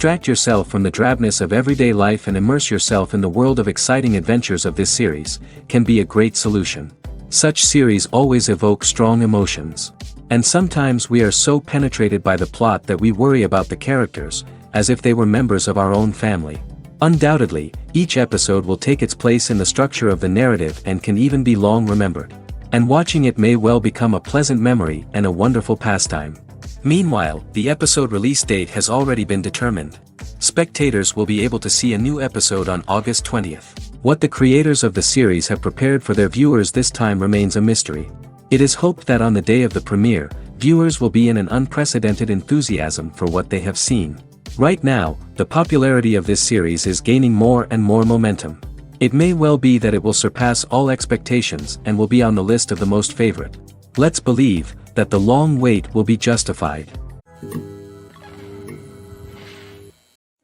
Distract yourself from the drabness of everyday life and immerse yourself in the world of exciting adventures of this series, can be a great solution. Such series always evoke strong emotions. And sometimes we are so penetrated by the plot that we worry about the characters, as if they were members of our own family. Undoubtedly, each episode will take its place in the structure of the narrative and can even be long remembered. And watching it may well become a pleasant memory and a wonderful pastime. Meanwhile, the episode release date has already been determined. Spectators will be able to see a new episode on August 20th. What the creators of the series have prepared for their viewers this time remains a mystery. It is hoped that on the day of the premiere, viewers will be in an unprecedented enthusiasm for what they have seen. Right now, the popularity of this series is gaining more and more momentum. It may well be that it will surpass all expectations and will be on the list of the most favorite. Let's believe that the long wait will be justified.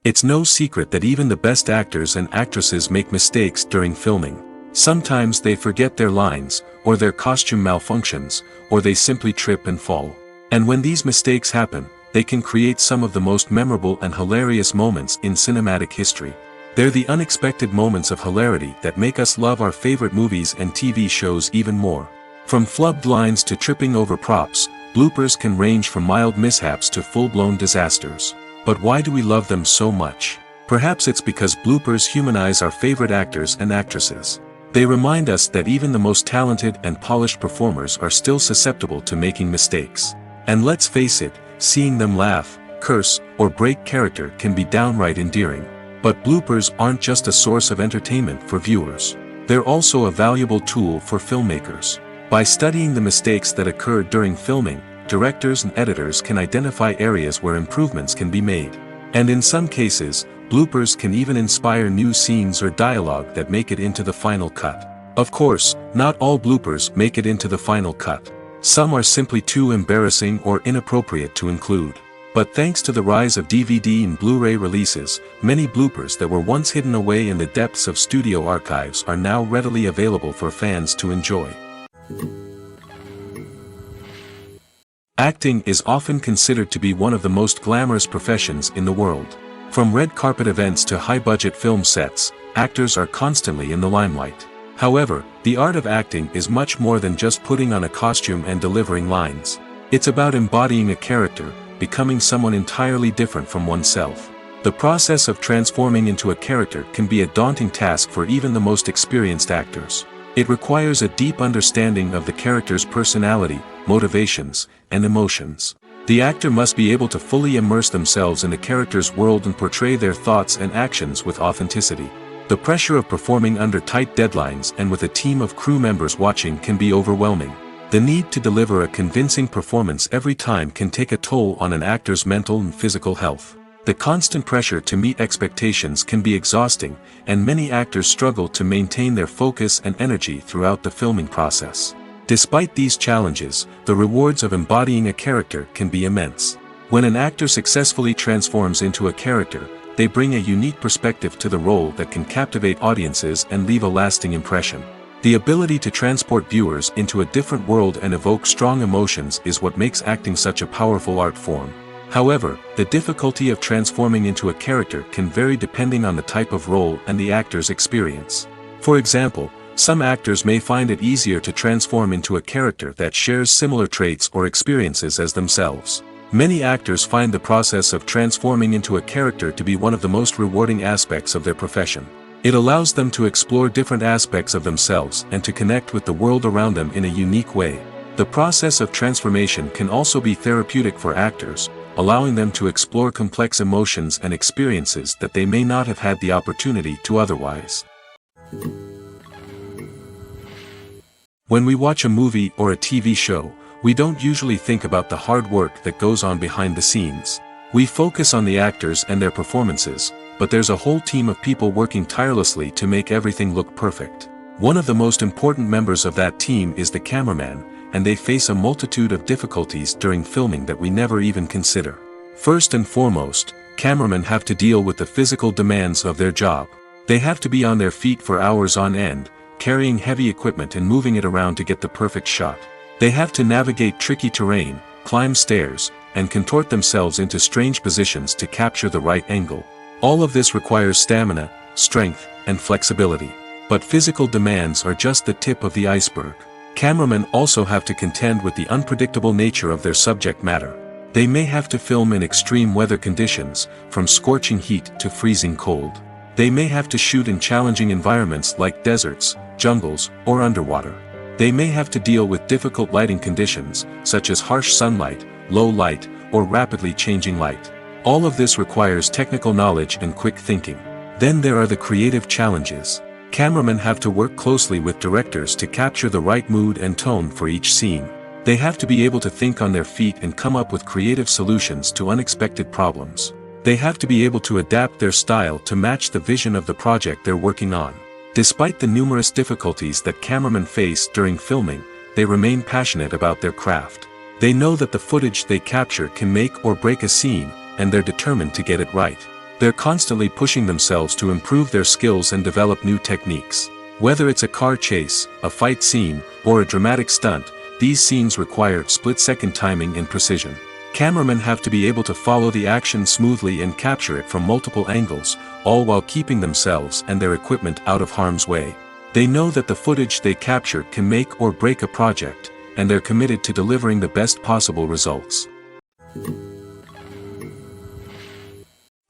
It's no secret that even the best actors and actresses make mistakes during filming. Sometimes they forget their lines, or their costume malfunctions, or they simply trip and fall. And when these mistakes happen, they can create some of the most memorable and hilarious moments in cinematic history. They're the unexpected moments of hilarity that make us love our favorite movies and TV shows even more. From flubbed lines to tripping over props, bloopers can range from mild mishaps to full-blown disasters. But why do we love them so much? Perhaps it's because bloopers humanize our favorite actors and actresses. They remind us that even the most talented and polished performers are still susceptible to making mistakes. And let's face it, seeing them laugh, curse, or break character can be downright endearing. But bloopers aren't just a source of entertainment for viewers. They're also a valuable tool for filmmakers. By studying the mistakes that occur during filming, directors and editors can identify areas where improvements can be made. And in some cases, bloopers can even inspire new scenes or dialogue that make it into the final cut. Of course, not all bloopers make it into the final cut. Some are simply too embarrassing or inappropriate to include. But thanks to the rise of DVD and Blu-ray releases, many bloopers that were once hidden away in the depths of studio archives are now readily available for fans to enjoy. Acting is often considered to be one of the most glamorous professions in the world. From red carpet events to high-budget film sets, actors are constantly in the limelight. However, the art of acting is much more than just putting on a costume and delivering lines. It's about embodying a character, becoming someone entirely different from oneself. The process of transforming into a character can be a daunting task for even the most experienced actors. It requires a deep understanding of the character's personality, motivations, and emotions. The actor must be able to fully immerse themselves in the character's world and portray their thoughts and actions with authenticity. The pressure of performing under tight deadlines and with a team of crew members watching can be overwhelming. The need to deliver a convincing performance every time can take a toll on an actor's mental and physical health. The constant pressure to meet expectations can be exhausting, and many actors struggle to maintain their focus and energy throughout the filming process. Despite these challenges, the rewards of embodying a character can be immense. When an actor successfully transforms into a character, they bring a unique perspective to the role that can captivate audiences and leave a lasting impression. The ability to transport viewers into a different world and evoke strong emotions is what makes acting such a powerful art form. However, the difficulty of transforming into a character can vary depending on the type of role and the actor's experience. For example, some actors may find it easier to transform into a character that shares similar traits or experiences as themselves. Many actors find the process of transforming into a character to be one of the most rewarding aspects of their profession. It allows them to explore different aspects of themselves and to connect with the world around them in a unique way. The process of transformation can also be therapeutic for actors, allowing them to explore complex emotions and experiences that they may not have had the opportunity to otherwise. When we watch a movie or a TV show, we don't usually think about the hard work that goes on behind the scenes. We focus on the actors and their performances, but there's a whole team of people working tirelessly to make everything look perfect. One of the most important members of that team is the cameraman, and they face a multitude of difficulties during filming that we never even consider. First and foremost, cameramen have to deal with the physical demands of their job. They have to be on their feet for hours on end, carrying heavy equipment and moving it around to get the perfect shot. They have to navigate tricky terrain, climb stairs, and contort themselves into strange positions to capture the right angle. All of this requires stamina, strength, and flexibility. But physical demands are just the tip of the iceberg. Cameramen also have to contend with the unpredictable nature of their subject matter. They may have to film in extreme weather conditions, from scorching heat to freezing cold. They may have to shoot in challenging environments like deserts, jungles, or underwater. They may have to deal with difficult lighting conditions, such as harsh sunlight, low light, or rapidly changing light. All of this requires technical knowledge and quick thinking. Then there are the creative challenges. Cameramen have to work closely with directors to capture the right mood and tone for each scene. They have to be able to think on their feet and come up with creative solutions to unexpected problems. They have to be able to adapt their style to match the vision of the project they're working on. Despite the numerous difficulties that cameramen face during filming, they remain passionate about their craft. They know that the footage they capture can make or break a scene, and they're determined to get it right. They're constantly pushing themselves to improve their skills and develop new techniques. Whether it's a car chase, a fight scene, or a dramatic stunt, these scenes require split-second timing and precision. Cameramen have to be able to follow the action smoothly and capture it from multiple angles, all while keeping themselves and their equipment out of harm's way. They know that the footage they capture can make or break a project, and they're committed to delivering the best possible results.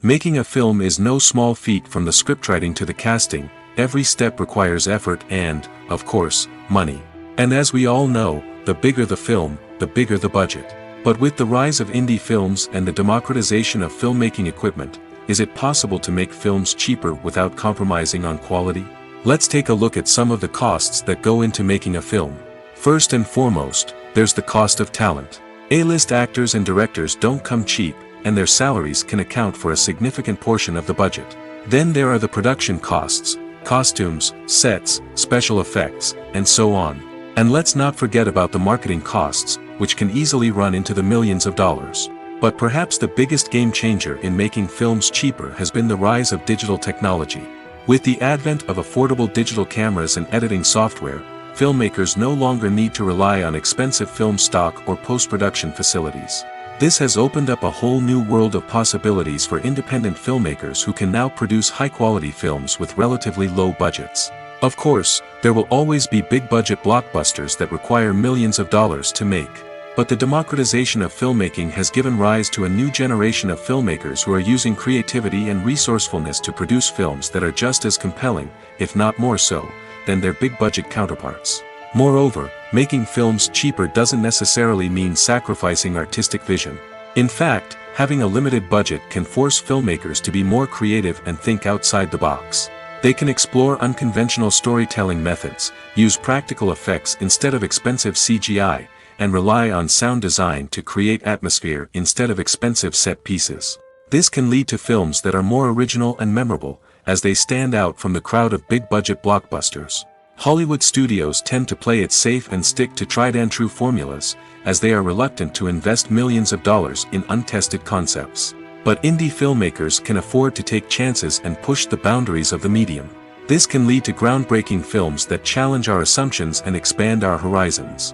Making a film is no small feat. From the scriptwriting to the casting, every step requires effort and, of course, money. And as we all know, the bigger the film, the bigger the budget. But with the rise of indie films and the democratization of filmmaking equipment, is it possible to make films cheaper without compromising on quality? Let's take a look at some of the costs that go into making a film. First and foremost, there's the cost of talent. A-list actors and directors don't come cheap, and their salaries can account for a significant portion of the budget. Then there are the production costs, costumes, sets, special effects, and so on. And let's not forget about the marketing costs, which can easily run into the millions of dollars. But perhaps the biggest game changer in making films cheaper has been the rise of digital technology. With the advent of affordable digital cameras and editing software, filmmakers no longer need to rely on expensive film stock or post-production facilities. This has opened up a whole new world of possibilities for independent filmmakers who can now produce high-quality films with relatively low budgets. Of course, there will always be big-budget blockbusters that require millions of dollars to make. But the democratization of filmmaking has given rise to a new generation of filmmakers who are using creativity and resourcefulness to produce films that are just as compelling, if not more so, than their big-budget counterparts. Moreover, making films cheaper doesn't necessarily mean sacrificing artistic vision. In fact, having a limited budget can force filmmakers to be more creative and think outside the box. They can explore unconventional storytelling methods, use practical effects instead of expensive CGI, and rely on sound design to create atmosphere instead of expensive set pieces. This can lead to films that are more original and memorable, as they stand out from the crowd of big-budget blockbusters. Hollywood studios tend to play it safe and stick to tried-and-true formulas, as they are reluctant to invest millions of dollars in untested concepts. But indie filmmakers can afford to take chances and push the boundaries of the medium. This can lead to groundbreaking films that challenge our assumptions and expand our horizons.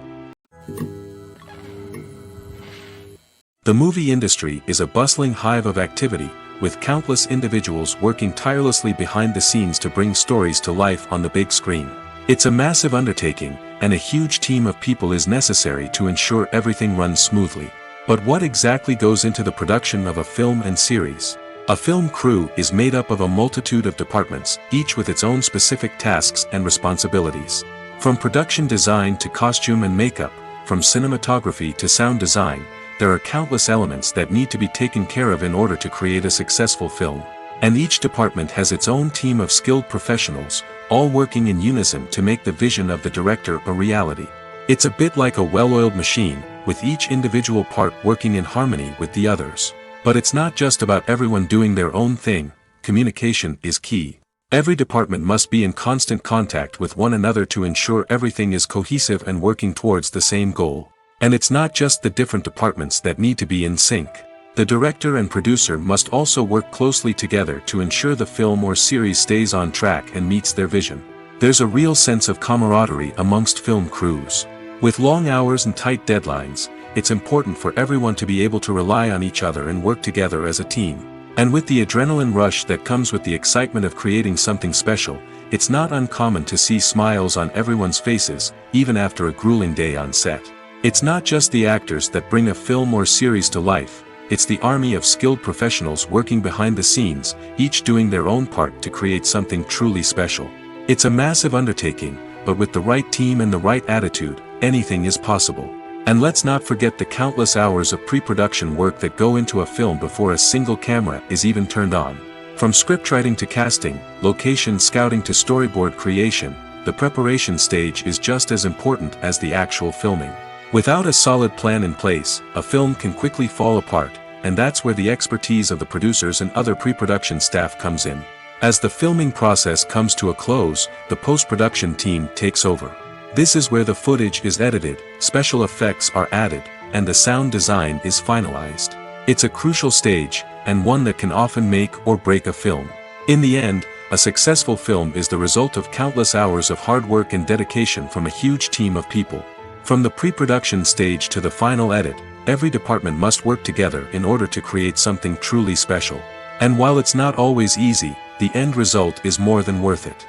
The movie industry is a bustling hive of activity, with countless individuals working tirelessly behind the scenes to bring stories to life on the big screen. It's a massive undertaking, and a huge team of people is necessary to ensure everything runs smoothly. But what exactly goes into the production of a film and series? A film crew is made up of a multitude of departments, each with its own specific tasks and responsibilities. From production design to costume and makeup, from cinematography to sound design, there are countless elements that need to be taken care of in order to create a successful film. And each department has its own team of skilled professionals, all working in unison to make the vision of the director a reality. It's a bit like a well-oiled machine, with each individual part working in harmony with the others. But it's not just about everyone doing their own thing. Communication is key. Every department must be in constant contact with one another to ensure everything is cohesive and working towards the same goal. And it's not just the different departments that need to be in sync. The director and producer must also work closely together to ensure the film or series stays on track and meets their vision. There's a real sense of camaraderie amongst film crews. With long hours and tight deadlines, it's important for everyone to be able to rely on each other and work together as a team. And with the adrenaline rush that comes with the excitement of creating something special, it's not uncommon to see smiles on everyone's faces, even after a grueling day on set. It's not just the actors that bring a film or series to life, it's the army of skilled professionals working behind the scenes, each doing their own part to create something truly special. It's a massive undertaking, but with the right team and the right attitude, anything is possible. And let's not forget the countless hours of pre-production work that go into a film before a single camera is even turned on. From scriptwriting to casting, location scouting to storyboard creation, the preparation stage is just as important as the actual filming. Without a solid plan in place, a film can quickly fall apart, and that's where the expertise of the producers and other pre-production staff comes in. As the filming process comes to a close, the post-production team takes over. This is where the footage is edited, special effects are added, and the sound design is finalized. It's a crucial stage, and one that can often make or break a film. In the end, a successful film is the result of countless hours of hard work and dedication from a huge team of people. From the pre-production stage to the final edit, every department must work together in order to create something truly special. And while it's not always easy, the end result is more than worth it.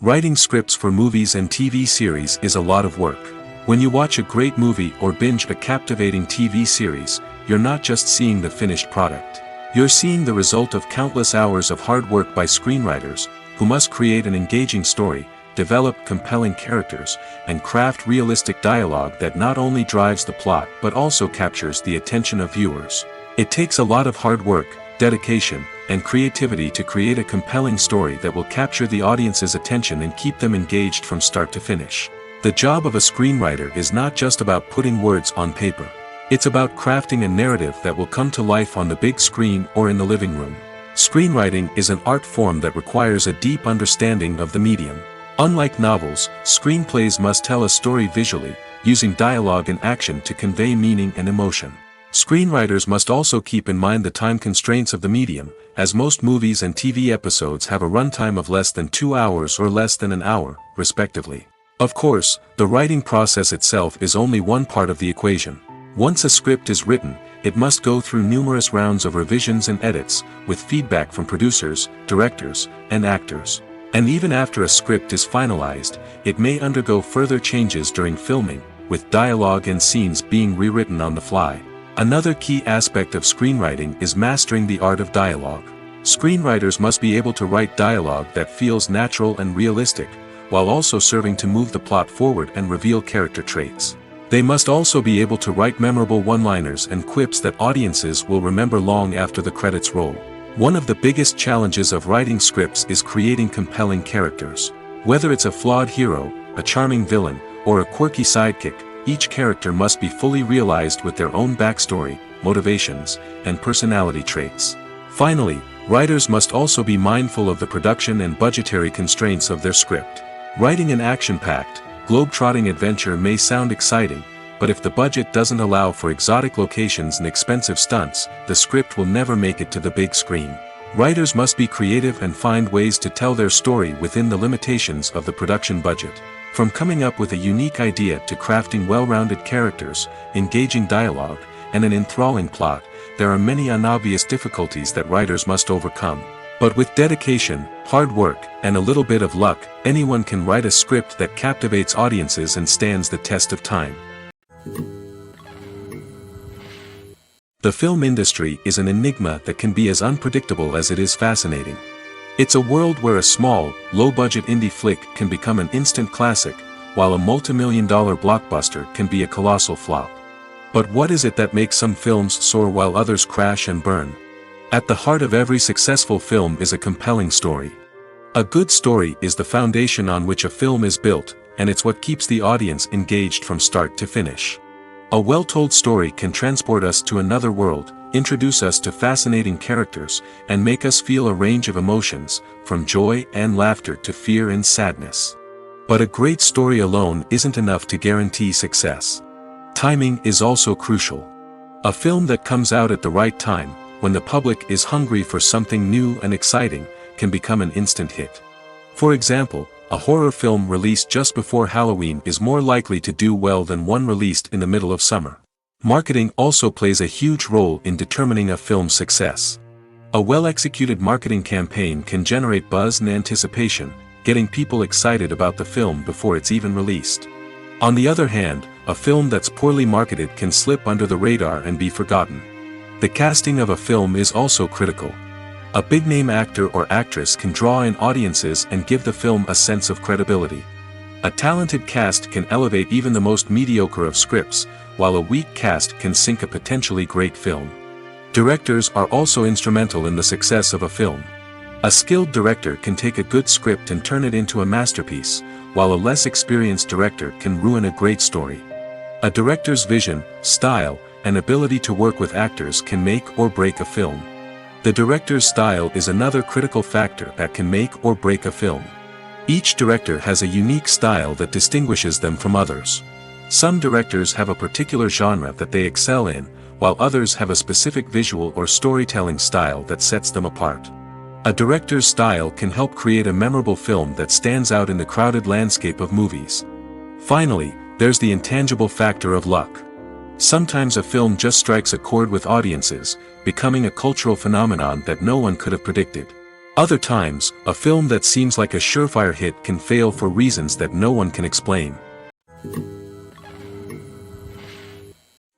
Writing scripts for movies and TV series is a lot of work. When you watch a great movie or binge a captivating TV series, you're not just seeing the finished product. You're seeing the result of countless hours of hard work by screenwriters, who must create an engaging story, develop compelling characters, and craft realistic dialogue that not only drives the plot but also captures the attention of viewers. It takes a lot of hard work, dedication, and creativity to create a compelling story that will capture the audience's attention and keep them engaged from start to finish. The job of a screenwriter is not just about putting words on paper. It's about crafting a narrative that will come to life on the big screen or in the living room. Screenwriting is an art form that requires a deep understanding of the medium. Unlike novels, screenplays must tell a story visually, using dialogue and action to convey meaning and emotion. Screenwriters must also keep in mind the time constraints of the medium, as most movies and TV episodes have a runtime of less than 2 hours or less than an hour, respectively. Of course, the writing process itself is only one part of the equation. Once a script is written, it must go through numerous rounds of revisions and edits, with feedback from producers, directors, and actors. And even after a script is finalized, it may undergo further changes during filming, with dialogue and scenes being rewritten on the fly. Another key aspect of screenwriting is mastering the art of dialogue. Screenwriters must be able to write dialogue that feels natural and realistic, while also serving to move the plot forward and reveal character traits. They must also be able to write memorable one-liners and quips that audiences will remember long after the credits roll. One of the biggest challenges of writing scripts is creating compelling characters. Whether it's a flawed hero, a charming villain, or a quirky sidekick, each character must be fully realized with their own backstory, motivations, and personality traits. Finally, writers must also be mindful of the production and budgetary constraints of their script. Writing an action-packed, globe-trotting adventure may sound exciting, but if the budget doesn't allow for exotic locations and expensive stunts, the script will never make it to the big screen. Writers must be creative and find ways to tell their story within the limitations of the production budget. From coming up with a unique idea to crafting well-rounded characters, engaging dialogue, and an enthralling plot, there are many unobvious difficulties that writers must overcome. But with dedication, hard work, and a little bit of luck, anyone can write a script that captivates audiences and stands the test of time. The film industry is an enigma that can be as unpredictable as it is fascinating. It's a world where a small, low-budget indie flick can become an instant classic, while a multi-million-dollar blockbuster can be a colossal flop. But what is it that makes some films soar while others crash and burn? At the heart of every successful film is a compelling story. A good story is the foundation on which a film is built, and it's what keeps the audience engaged from start to finish. A well-told story can transport us to another world, introduce us to fascinating characters, and make us feel a range of emotions, from joy and laughter to fear and sadness. But a great story alone isn't enough to guarantee success. Timing is also crucial. A film that comes out at the right time, when the public is hungry for something new and exciting, can become an instant hit. For example, A horror film released just before Halloween is more likely to do well than one released in the middle of summer. Marketing also plays a huge role in determining a film's success. A well-executed marketing campaign can generate buzz and anticipation, getting people excited about the film before it's even released. On the other hand, a film that's poorly marketed can slip under the radar and be forgotten. The casting of a film is also critical. A big-name actor or actress can draw in audiences and give the film a sense of credibility. A talented cast can elevate even the most mediocre of scripts, while a weak cast can sink a potentially great film. Directors are also instrumental in the success of a film. A skilled director can take a good script and turn it into a masterpiece, while a less experienced director can ruin a great story. A director's vision, style, and ability to work with actors can make or break a film. The director's style is another critical factor that can make or break a film. Each director has a unique style that distinguishes them from others. Some directors have a particular genre that they excel in, while others have a specific visual or storytelling style that sets them apart. A director's style can help create a memorable film that stands out in the crowded landscape of movies. Finally, there's the intangible factor of luck. Sometimes a film just strikes a chord with audiences, becoming a cultural phenomenon that no one could have predicted. Other times, a film that seems like a surefire hit can fail for reasons that no one can explain.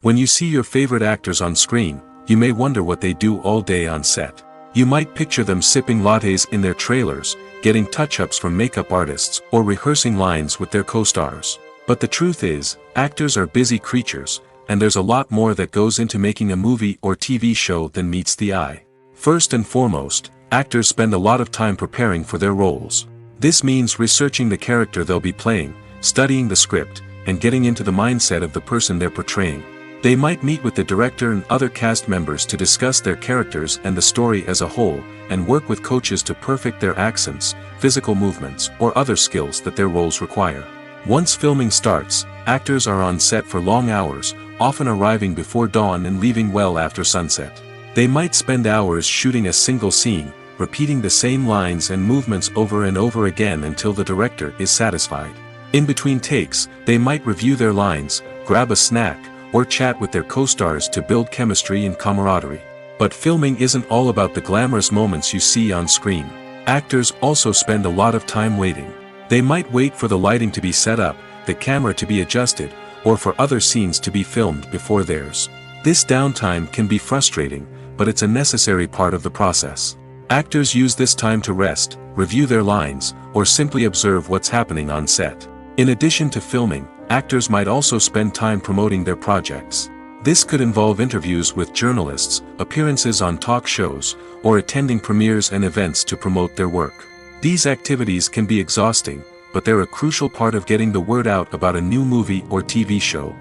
When you see your favorite actors on screen, you may wonder what they do all day on set. You might picture them sipping lattes in their trailers, getting touch-ups from makeup artists, or rehearsing lines with their co-stars. But the truth is, actors are busy creatures, and there's a lot more that goes into making a movie or TV show than meets the eye. First and foremost, actors spend a lot of time preparing for their roles. This means researching the character they'll be playing, studying the script, and getting into the mindset of the person they're portraying. They might meet with the director and other cast members to discuss their characters and the story as a whole, and work with coaches to perfect their accents, physical movements, or other skills that their roles require. Once filming starts, actors are on set for long hours, often arriving before dawn and leaving well after sunset. They might spend hours shooting a single scene, repeating the same lines and movements over and over again until the director is satisfied. In between takes, they might review their lines, grab a snack, or chat with their co-stars to build chemistry and camaraderie. But filming isn't all about the glamorous moments you see on screen. Actors also spend a lot of time waiting. They might wait for the lighting to be set up, the camera to be adjusted, or for other scenes to be filmed before theirs. This downtime can be frustrating, but it's a necessary part of the process. Actors use this time to rest, review their lines, or simply observe what's happening on set. In addition to filming, actors might also spend time promoting their projects. This could involve interviews with journalists, appearances on talk shows, or attending premieres and events to promote their work. These activities can be exhausting, but they're a crucial part of getting the word out about a new movie or TV show.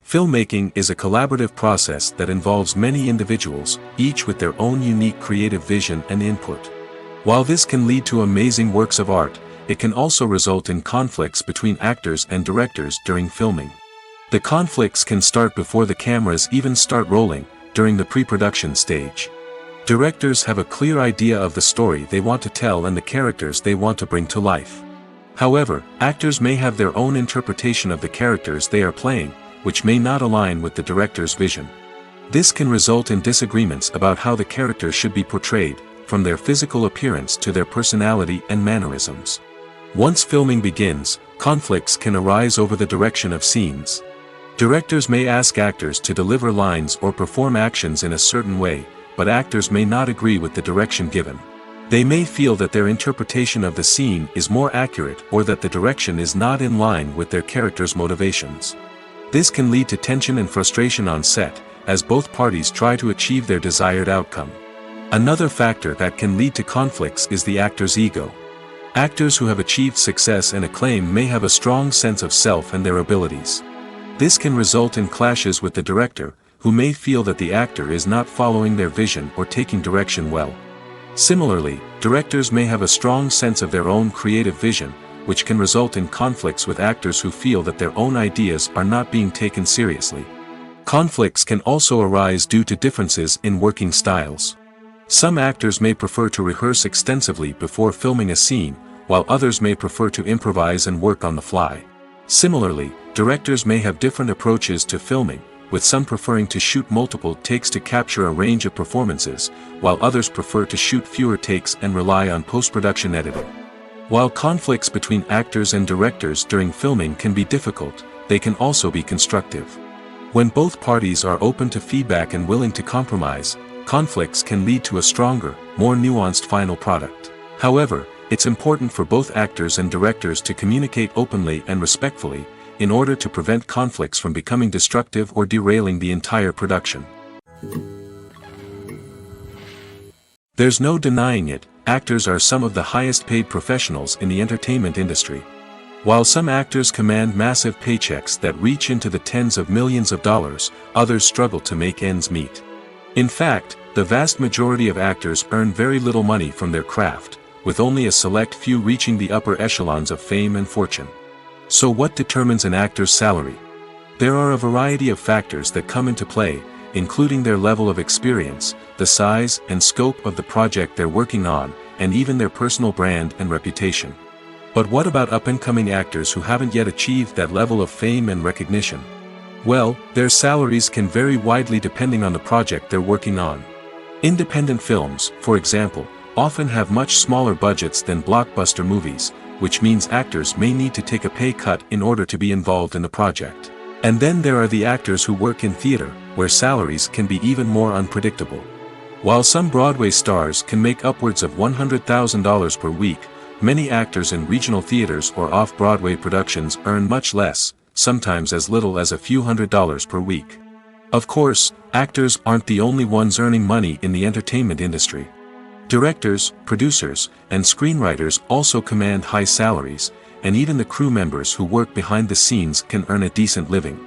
Filmmaking is a collaborative process that involves many individuals, each with their own unique creative vision and input. While this can lead to amazing works of art, it can also result in conflicts between actors and directors during filming. The conflicts can start before the cameras even start rolling, during the pre-production stage. Directors have a clear idea of the story they want to tell and the characters they want to bring to life. However, actors may have their own interpretation of the characters they are playing, which may not align with the director's vision. This can result in disagreements about how the characters should be portrayed, from their physical appearance to their personality and mannerisms. Once filming begins, conflicts can arise over the direction of scenes. Directors may ask actors to deliver lines or perform actions in a certain way, but actors may not agree with the direction given. They may feel that their interpretation of the scene is more accurate or that the direction is not in line with their character's motivations. This can lead to tension and frustration on set, as both parties try to achieve their desired outcome. Another factor that can lead to conflicts is the actor's ego. Actors who have achieved success and acclaim may have a strong sense of self and their abilities. This can result in clashes with the director, who may feel that the actor is not following their vision or taking direction well. Similarly, directors may have a strong sense of their own creative vision, which can result in conflicts with actors who feel that their own ideas are not being taken seriously. Conflicts can also arise due to differences in working styles. Some actors may prefer to rehearse extensively before filming a scene, while others may prefer to improvise and work on the fly. Similarly, directors may have different approaches to filming, with some preferring to shoot multiple takes to capture a range of performances, while others prefer to shoot fewer takes and rely on post-production editing. While conflicts between actors and directors during filming can be difficult, they can also be constructive. When both parties are open to feedback and willing to compromise, conflicts can lead to a stronger, more nuanced final product. However, it's important for both actors and directors to communicate openly and respectfully, in order to prevent conflicts from becoming destructive or derailing the entire production. There's no denying it, actors are some of the highest paid professionals in the entertainment industry. While some actors command massive paychecks that reach into the tens of millions of dollars, others struggle to make ends meet. In fact, the vast majority of actors earn very little money from their craft, with only a select few reaching the upper echelons of fame and fortune. So what determines an actor's salary? There are a variety of factors that come into play, including their level of experience, the size and scope of the project they're working on, and even their personal brand and reputation. But what about up-and-coming actors who haven't yet achieved that level of fame and recognition? Well, their salaries can vary widely depending on the project they're working on. Independent films, for example, often have much smaller budgets than blockbuster movies, which means actors may need to take a pay cut in order to be involved in the project. And then there are the actors who work in theater, where salaries can be even more unpredictable. While some Broadway stars can make upwards of $100,000 per week, many actors in regional theaters or off-Broadway productions earn much less, sometimes as little as a few $100s per week. Of course, actors aren't the only ones earning money in the entertainment industry. Directors, producers, and screenwriters also command high salaries, and even the crew members who work behind the scenes can earn a decent living.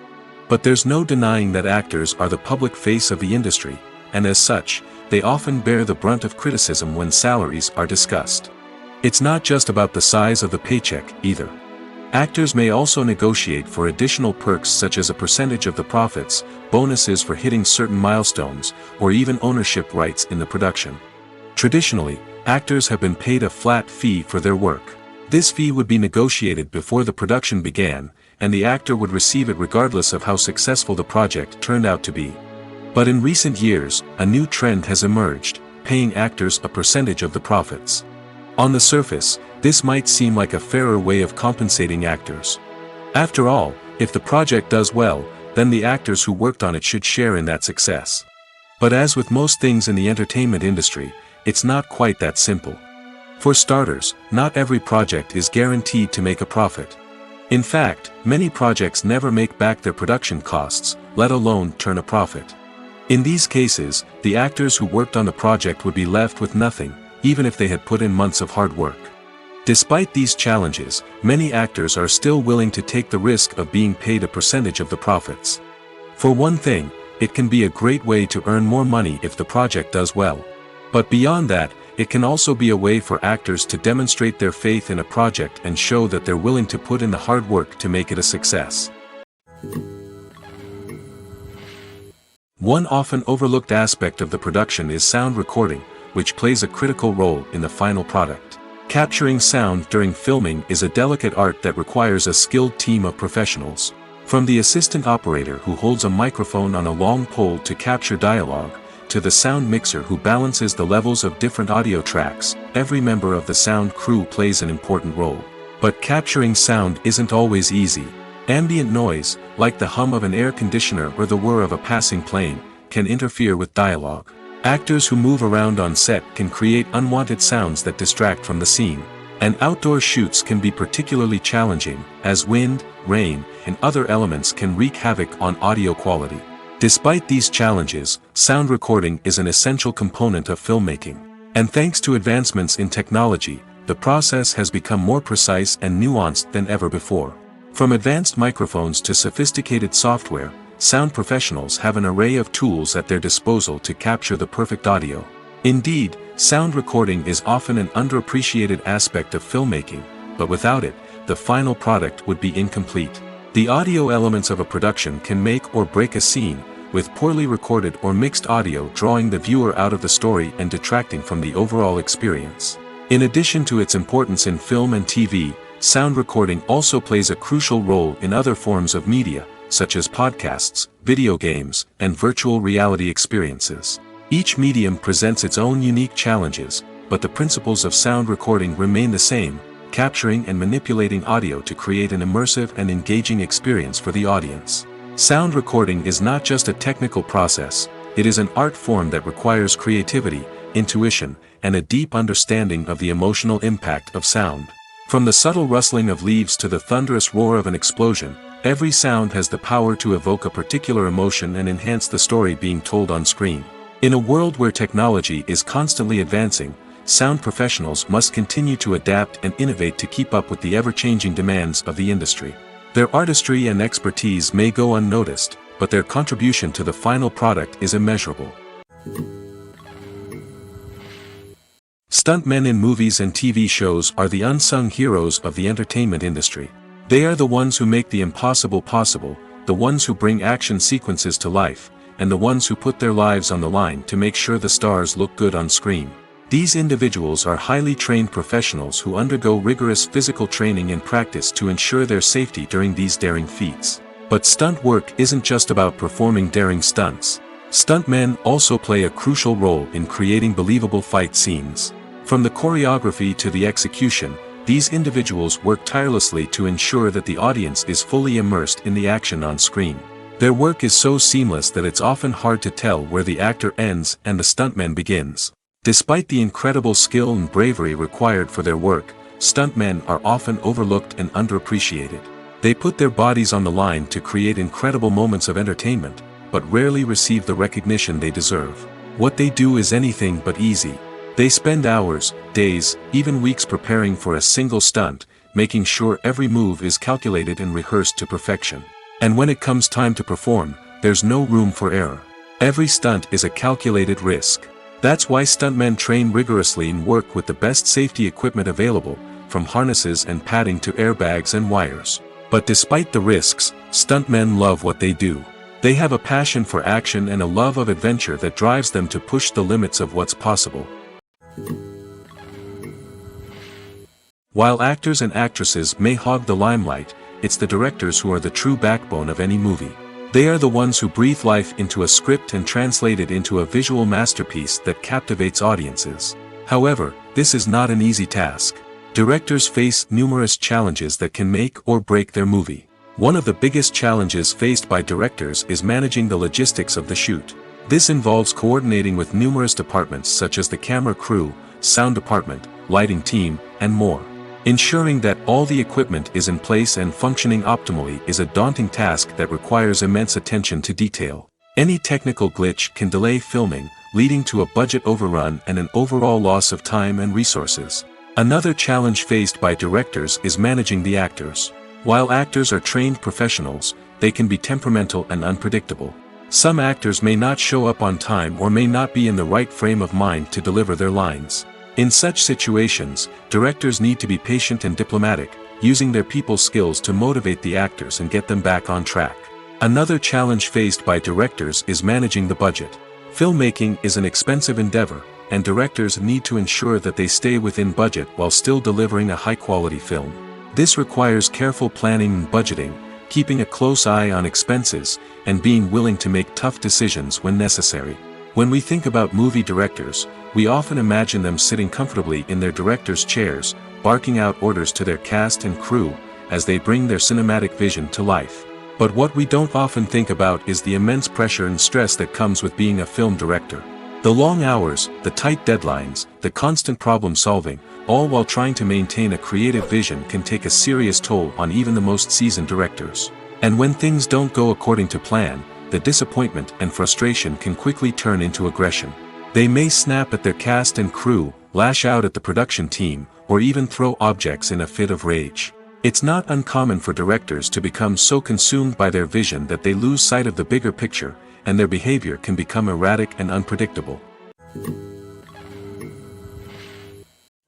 But there's no denying that actors are the public face of the industry, and as such, they often bear the brunt of criticism when salaries are discussed. It's not just about the size of the paycheck, either. Actors may also negotiate for additional perks such as a percentage of the profits, bonuses for hitting certain milestones, or even ownership rights in the production. Traditionally, actors have been paid a flat fee for their work. This fee would be negotiated before the production began, and the actor would receive it regardless of how successful the project turned out to be. But in recent years, a new trend has emerged, paying actors a percentage of the profits. On the surface, this might seem like a fairer way of compensating actors. After all, if the project does well, then the actors who worked on it should share in that success. But as with most things in the entertainment industry, it's not quite that simple. For starters, not every project is guaranteed to make a profit. In fact, many projects never make back their production costs, let alone turn a profit. In these cases, the actors who worked on the project would be left with nothing, even if they had put in months of hard work. Despite these challenges, many actors are still willing to take the risk of being paid a percentage of the profits. For one thing, it can be a great way to earn more money if the project does well. But beyond that, it can also be a way for actors to demonstrate their faith in a project and show that they're willing to put in the hard work to make it a success. One often overlooked aspect of the production is sound recording, which plays a critical role in the final product. Capturing sound during filming is a delicate art that requires a skilled team of professionals. From the assistant operator who holds a microphone on a long pole to capture dialogue, to the sound mixer who balances the levels of different audio tracks, every member of the sound crew plays an important role. But capturing sound isn't always easy. Ambient noise, like the hum of an air conditioner or the whir of a passing plane, can interfere with dialogue. Actors who move around on set can create unwanted sounds that distract from the scene. And outdoor shoots can be particularly challenging, as wind, rain, and other elements can wreak havoc on audio quality. Despite these challenges, sound recording is an essential component of filmmaking. And thanks to advancements in technology, the process has become more precise and nuanced than ever before. From advanced microphones to sophisticated software, sound professionals have an array of tools at their disposal to capture the perfect audio. Indeed, sound recording is often an underappreciated aspect of filmmaking, but without it, the final product would be incomplete. The audio elements of a production can make or break a scene, with poorly recorded or mixed audio drawing the viewer out of the story and detracting from the overall experience. In addition to its importance in film and TV, sound recording also plays a crucial role in other forms of media, such as podcasts, video games, and virtual reality experiences. Each medium presents its own unique challenges, but the principles of sound recording remain the same, capturing and manipulating audio to create an immersive and engaging experience for the audience. Sound recording is not just a technical process, it is an art form that requires creativity, intuition, and a deep understanding of the emotional impact of sound. From the subtle rustling of leaves to the thunderous roar of an explosion, every sound has the power to evoke a particular emotion and enhance the story being told on screen. In a world where technology is constantly advancing, sound professionals must continue to adapt and innovate to keep up with the ever-changing demands of the industry. Their artistry and expertise may go unnoticed, but their contribution to the final product is immeasurable. Stuntmen in movies and TV shows are the unsung heroes of the entertainment industry. They are the ones who make the impossible possible, the ones who bring action sequences to life, and the ones who put their lives on the line to make sure the stars look good on screen. These individuals are highly trained professionals who undergo rigorous physical training and practice to ensure their safety during these daring feats. But stunt work isn't just about performing daring stunts. Stuntmen also play a crucial role in creating believable fight scenes. From the choreography to the execution, these individuals work tirelessly to ensure that the audience is fully immersed in the action on screen. Their work is so seamless that it's often hard to tell where the actor ends and the stuntman begins. Despite the incredible skill and bravery required for their work, stuntmen are often overlooked and underappreciated. They put their bodies on the line to create incredible moments of entertainment, but rarely receive the recognition they deserve. What they do is anything but easy. They spend hours, days, even weeks preparing for a single stunt, making sure every move is calculated and rehearsed to perfection. And when it comes time to perform, there's no room for error. Every stunt is a calculated risk. That's why stuntmen train rigorously and work with the best safety equipment available, from harnesses and padding to airbags and wires. But despite the risks, stuntmen love what they do. They have a passion for action and a love of adventure that drives them to push the limits of what's possible. While actors and actresses may hog the limelight, it's the directors who are the true backbone of any movie. They are the ones who breathe life into a script and translate it into a visual masterpiece that captivates audiences. However, this is not an easy task. Directors face numerous challenges that can make or break their movie. One of the biggest challenges faced by directors is managing the logistics of the shoot. This involves coordinating with numerous departments such as the camera crew, sound department, lighting team, and more. Ensuring that all the equipment is in place and functioning optimally is a daunting task that requires immense attention to detail. Any technical glitch can delay filming, leading to a budget overrun and an overall loss of time and resources. Another challenge faced by directors is managing the actors. While actors are trained professionals, they can be temperamental and unpredictable. Some actors may not show up on time or may not be in the right frame of mind to deliver their lines. In such situations, directors need to be patient and diplomatic, using their people skills to motivate the actors and get them back on track. Another challenge faced by directors is managing the budget. Filmmaking is an expensive endeavor, and directors need to ensure that they stay within budget while still delivering a high-quality film. This requires careful planning and budgeting, keeping a close eye on expenses, and being willing to make tough decisions when necessary. When we think about movie directors, we often imagine them sitting comfortably in their director's chairs, barking out orders to their cast and crew, as they bring their cinematic vision to life. But what we don't often think about is the immense pressure and stress that comes with being a film director. The long hours, the tight deadlines, the constant problem solving, all while trying to maintain a creative vision can take a serious toll on even the most seasoned directors. And when things don't go according to plan, the disappointment and frustration can quickly turn into aggression. They may snap at their cast and crew, lash out at the production team, or even throw objects in a fit of rage. It's not uncommon for directors to become so consumed by their vision that they lose sight of the bigger picture, and their behavior can become erratic and unpredictable.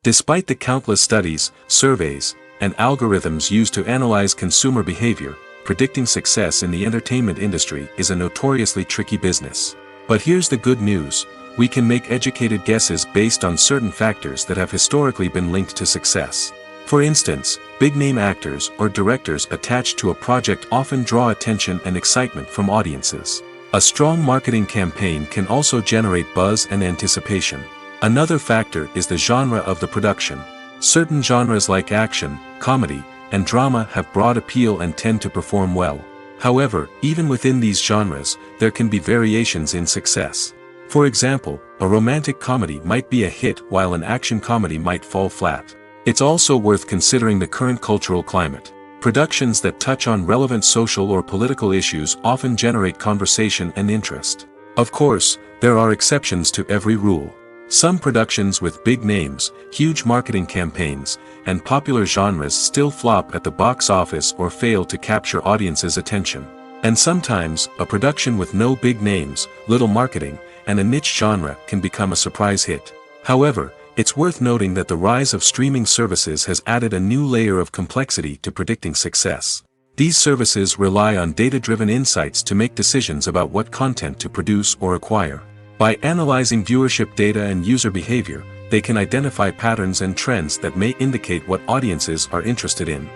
Despite the countless studies, surveys, and algorithms used to analyze consumer behavior, predicting success in the entertainment industry is a notoriously tricky business. But here's the good news: we can make educated guesses based on certain factors that have historically been linked to success. For instance, big-name actors or directors attached to a project often draw attention and excitement from audiences. A strong marketing campaign can also generate buzz and anticipation. Another factor is the genre of the production. Certain genres like action, comedy, and drama have broad appeal and tend to perform well. However, even within these genres, there can be variations in success. For example, a romantic comedy might be a hit while an action comedy might fall flat. It's also worth considering the current cultural climate. Productions that touch on relevant social or political issues often generate conversation and interest. Of course, there are exceptions to every rule. Some productions with big names, huge marketing campaigns, and popular genres still flop at the box office or fail to capture audiences' attention. And sometimes, a production with no big names, little marketing, and a niche genre can become a surprise hit. However, it's worth noting that the rise of streaming services has added a new layer of complexity to predicting success. These services rely on data-driven insights to make decisions about what content to produce or acquire. By analyzing viewership data and user behavior, they can identify patterns and trends that may indicate what audiences are interested in.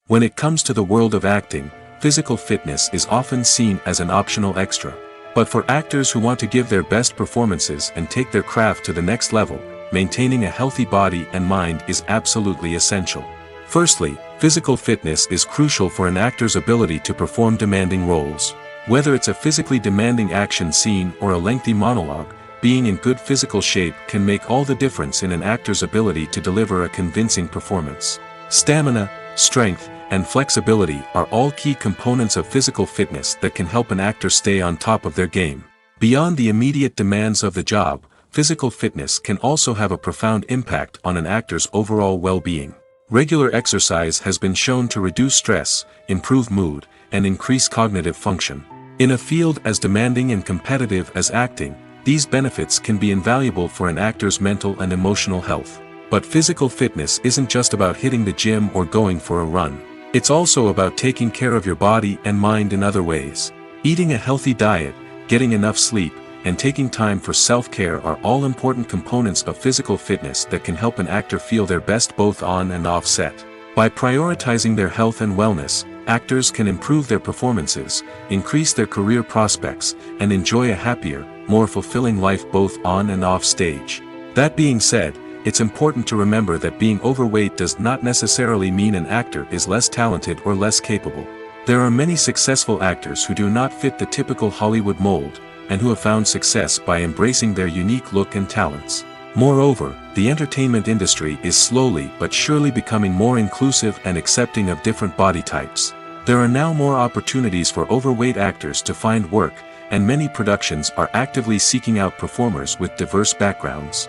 When it comes to the world of acting, physical fitness is often seen as an optional extra. But for actors who want to give their best performances and take their craft to the next level, maintaining a healthy body and mind is absolutely essential. Firstly, physical fitness is crucial for an actor's ability to perform demanding roles. Whether it's a physically demanding action scene or a lengthy monologue, being in good physical shape can make all the difference in an actor's ability to deliver a convincing performance. Stamina, strength, and flexibility are all key components of physical fitness that can help an actor stay on top of their game. Beyond the immediate demands of the job, physical fitness can also have a profound impact on an actor's overall well-being. Regular exercise has been shown to reduce stress, improve mood, and increase cognitive function. In a field as demanding and competitive as acting, these benefits can be invaluable for an actor's mental and emotional health. But physical fitness isn't just about hitting the gym or going for a run. It's also about taking care of your body and mind in other ways. Eating a healthy diet, getting enough sleep, and taking time for self-care are all important components of physical fitness that can help an actor feel their best both on and off set. By prioritizing their health and wellness, actors can improve their performances, increase their career prospects, and enjoy a happier, more fulfilling life both on and off stage. That being said, it's important to remember that being overweight does not necessarily mean an actor is less talented or less capable. There are many successful actors who do not fit the typical Hollywood mold, and who have found success by embracing their unique look and talents. Moreover, the entertainment industry is slowly but surely becoming more inclusive and accepting of different body types. There are now more opportunities for overweight actors to find work, and many productions are actively seeking out performers with diverse backgrounds.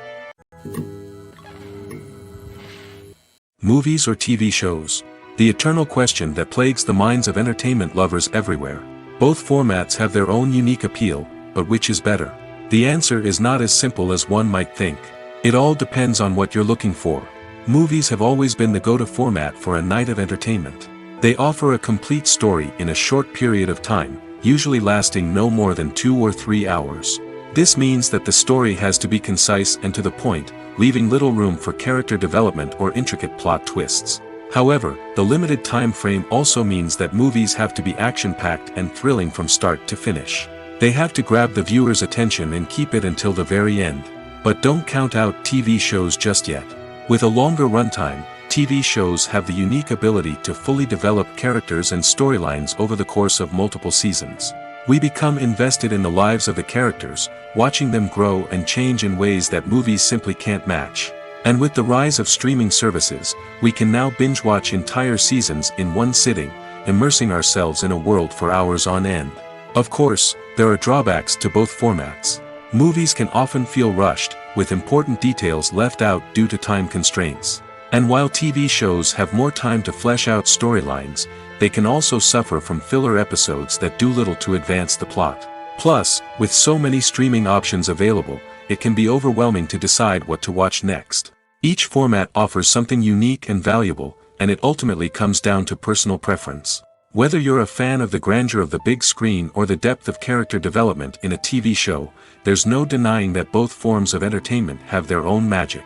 Movies or TV shows? The eternal question that plagues the minds of entertainment lovers everywhere. Both formats have their own unique appeal, but which is better? The answer is not as simple as one might think. It all depends on what you're looking for. Movies have always been the go-to format for a night of entertainment. They offer a complete story in a short period of time, usually lasting no more than 2 or 3 hours. This means that the story has to be concise and to the point, leaving little room for character development or intricate plot twists. However, the limited time frame also means that movies have to be action-packed and thrilling from start to finish. They have to grab the viewer's attention and keep it until the very end. But don't count out TV shows just yet. With a longer runtime, TV shows have the unique ability to fully develop characters and storylines over the course of multiple seasons. We become invested in the lives of the characters, watching them grow and change in ways that movies simply can't match. And with the rise of streaming services, we can now binge-watch entire seasons in one sitting, immersing ourselves in a world for hours on end. Of course, there are drawbacks to both formats. Movies can often feel rushed, with important details left out due to time constraints. And while TV shows have more time to flesh out storylines, they can also suffer from filler episodes that do little to advance the plot. Plus, with so many streaming options available, it can be overwhelming to decide what to watch next. Each format offers something unique and valuable, and it ultimately comes down to personal preference. Whether you're a fan of the grandeur of the big screen or the depth of character development in a TV show, there's no denying that both forms of entertainment have their own magic.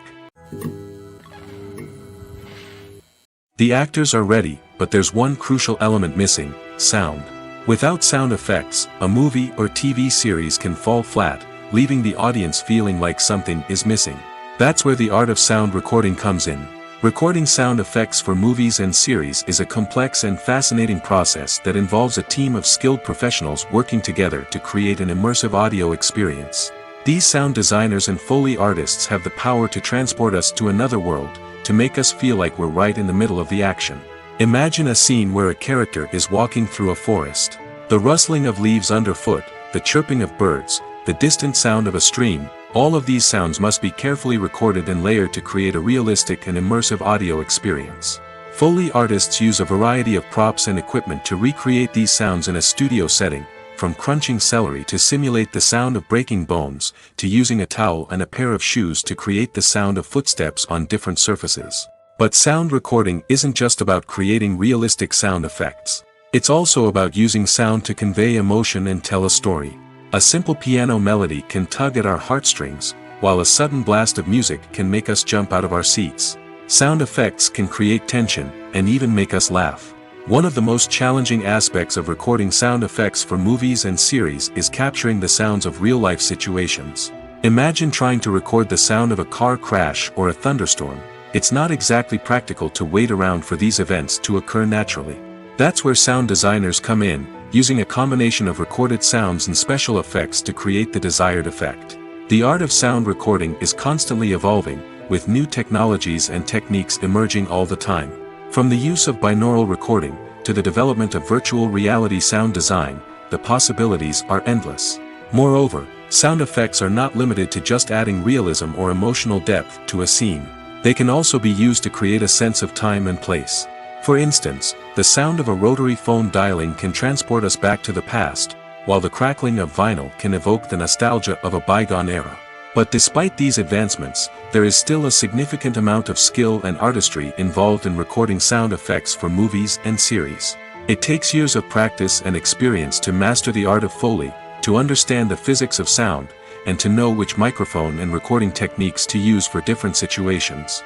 The actors are ready, but there's one crucial element missing: sound. Without sound effects, a movie or TV series can fall flat, leaving the audience feeling like something is missing. That's where the art of sound recording comes in. Recording sound effects for movies and series is a complex and fascinating process that involves a team of skilled professionals working together to create an immersive audio experience. These sound designers and Foley artists have the power to transport us to another world, to make us feel like we're right in the middle of the action. Imagine a scene where a character is walking through a forest. The rustling of leaves underfoot, the chirping of birds, the distant sound of a stream, all of these sounds must be carefully recorded and layered to create a realistic and immersive audio experience. Foley artists use a variety of props and equipment to recreate these sounds in a studio setting, from crunching celery to simulate the sound of breaking bones, to using a towel and a pair of shoes to create the sound of footsteps on different surfaces. But sound recording isn't just about creating realistic sound effects. It's also about using sound to convey emotion and tell a story. A simple piano melody can tug at our heartstrings, while a sudden blast of music can make us jump out of our seats. Sound effects can create tension, and even make us laugh. One of the most challenging aspects of recording sound effects for movies and series is capturing the sounds of real-life situations. Imagine trying to record the sound of a car crash or a thunderstorm. It's not exactly practical to wait around for these events to occur naturally. That's where sound designers come in, using a combination of recorded sounds and special effects to create the desired effect. The art of sound recording is constantly evolving, with new technologies and techniques emerging all the time. From the use of binaural recording, to the development of virtual reality sound design, the possibilities are endless. Moreover, sound effects are not limited to just adding realism or emotional depth to a scene. They can also be used to create a sense of time and place. For instance, the sound of a rotary phone dialing can transport us back to the past, while the crackling of vinyl can evoke the nostalgia of a bygone era. But despite these advancements, there is still a significant amount of skill and artistry involved in recording sound effects for movies and series. It takes years of practice and experience to master the art of Foley, to understand the physics of sound, and to know which microphone and recording techniques to use for different situations.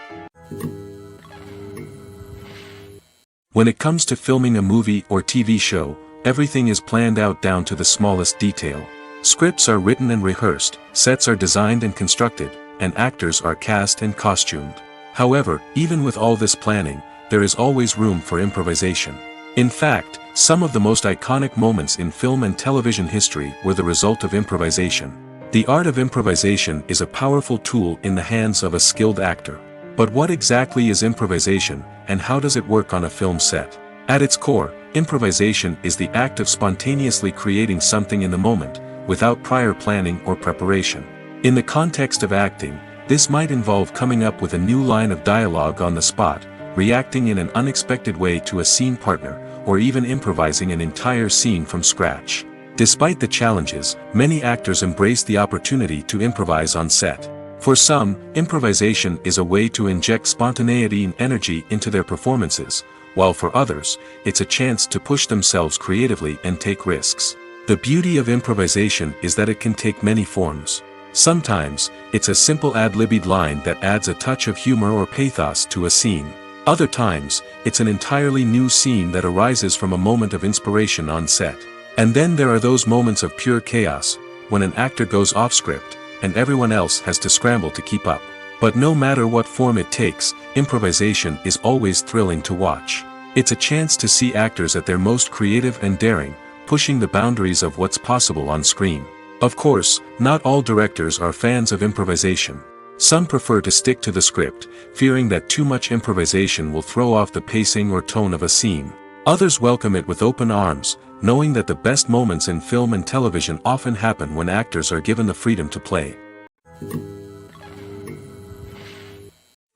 When it comes to filming a movie or TV show, everything is planned out down to the smallest detail. Scripts are written and rehearsed, sets are designed and constructed, and actors are cast and costumed. However, even with all this planning, there is always room for improvisation. In fact, some of the most iconic moments in film and television history were the result of improvisation. The art of improvisation is a powerful tool in the hands of a skilled actor. But what exactly is improvisation, and how does it work on a film set? At its core, improvisation is the act of spontaneously creating something in the moment, without prior planning or preparation. In the context of acting, this might involve coming up with a new line of dialogue on the spot, reacting in an unexpected way to a scene partner, or even improvising an entire scene from scratch. Despite the challenges, many actors embrace the opportunity to improvise on set. For some, improvisation is a way to inject spontaneity and energy into their performances, while for others, it's a chance to push themselves creatively and take risks. The beauty of improvisation is that it can take many forms. Sometimes, it's a simple ad-libbed line that adds a touch of humor or pathos to a scene. Other times, it's an entirely new scene that arises from a moment of inspiration on set. And then there are those moments of pure chaos, when an actor goes off script, and everyone else has to scramble to keep up. But no matter what form it takes, improvisation is always thrilling to watch. It's a chance to see actors at their most creative and daring, pushing the boundaries of what's possible on screen. Of course, not all directors are fans of improvisation. Some prefer to stick to the script, fearing that too much improvisation will throw off the pacing or tone of a scene. Others welcome it with open arms, knowing that the best moments in film and television often happen when actors are given the freedom to play.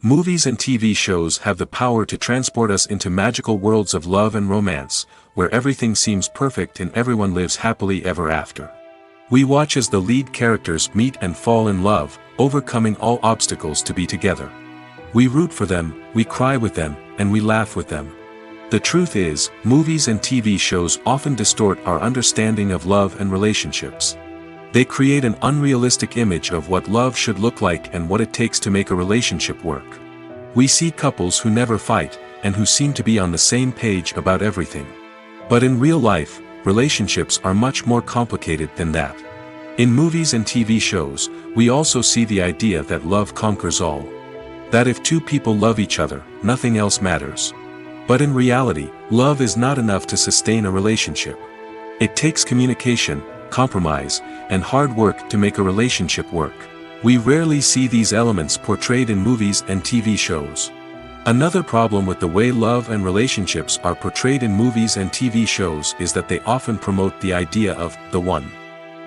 Movies and TV shows have the power to transport us into magical worlds of love and romance, where everything seems perfect and everyone lives happily ever after. We watch as the lead characters meet and fall in love, overcoming all obstacles to be together. We root for them, we cry with them, and we laugh with them. The truth is, movies and TV shows often distort our understanding of love and relationships. They create an unrealistic image of what love should look like and what it takes to make a relationship work. We see couples who never fight, and who seem to be on the same page about everything. But in real life, relationships are much more complicated than that. In movies and TV shows, we also see the idea that love conquers all. That if two people love each other, nothing else matters. But in reality, love is not enough to sustain a relationship. It takes communication, compromise, and hard work to make a relationship work. We rarely see these elements portrayed in movies and TV shows. Another problem with the way love and relationships are portrayed in movies and TV shows is that they often promote the idea of the one.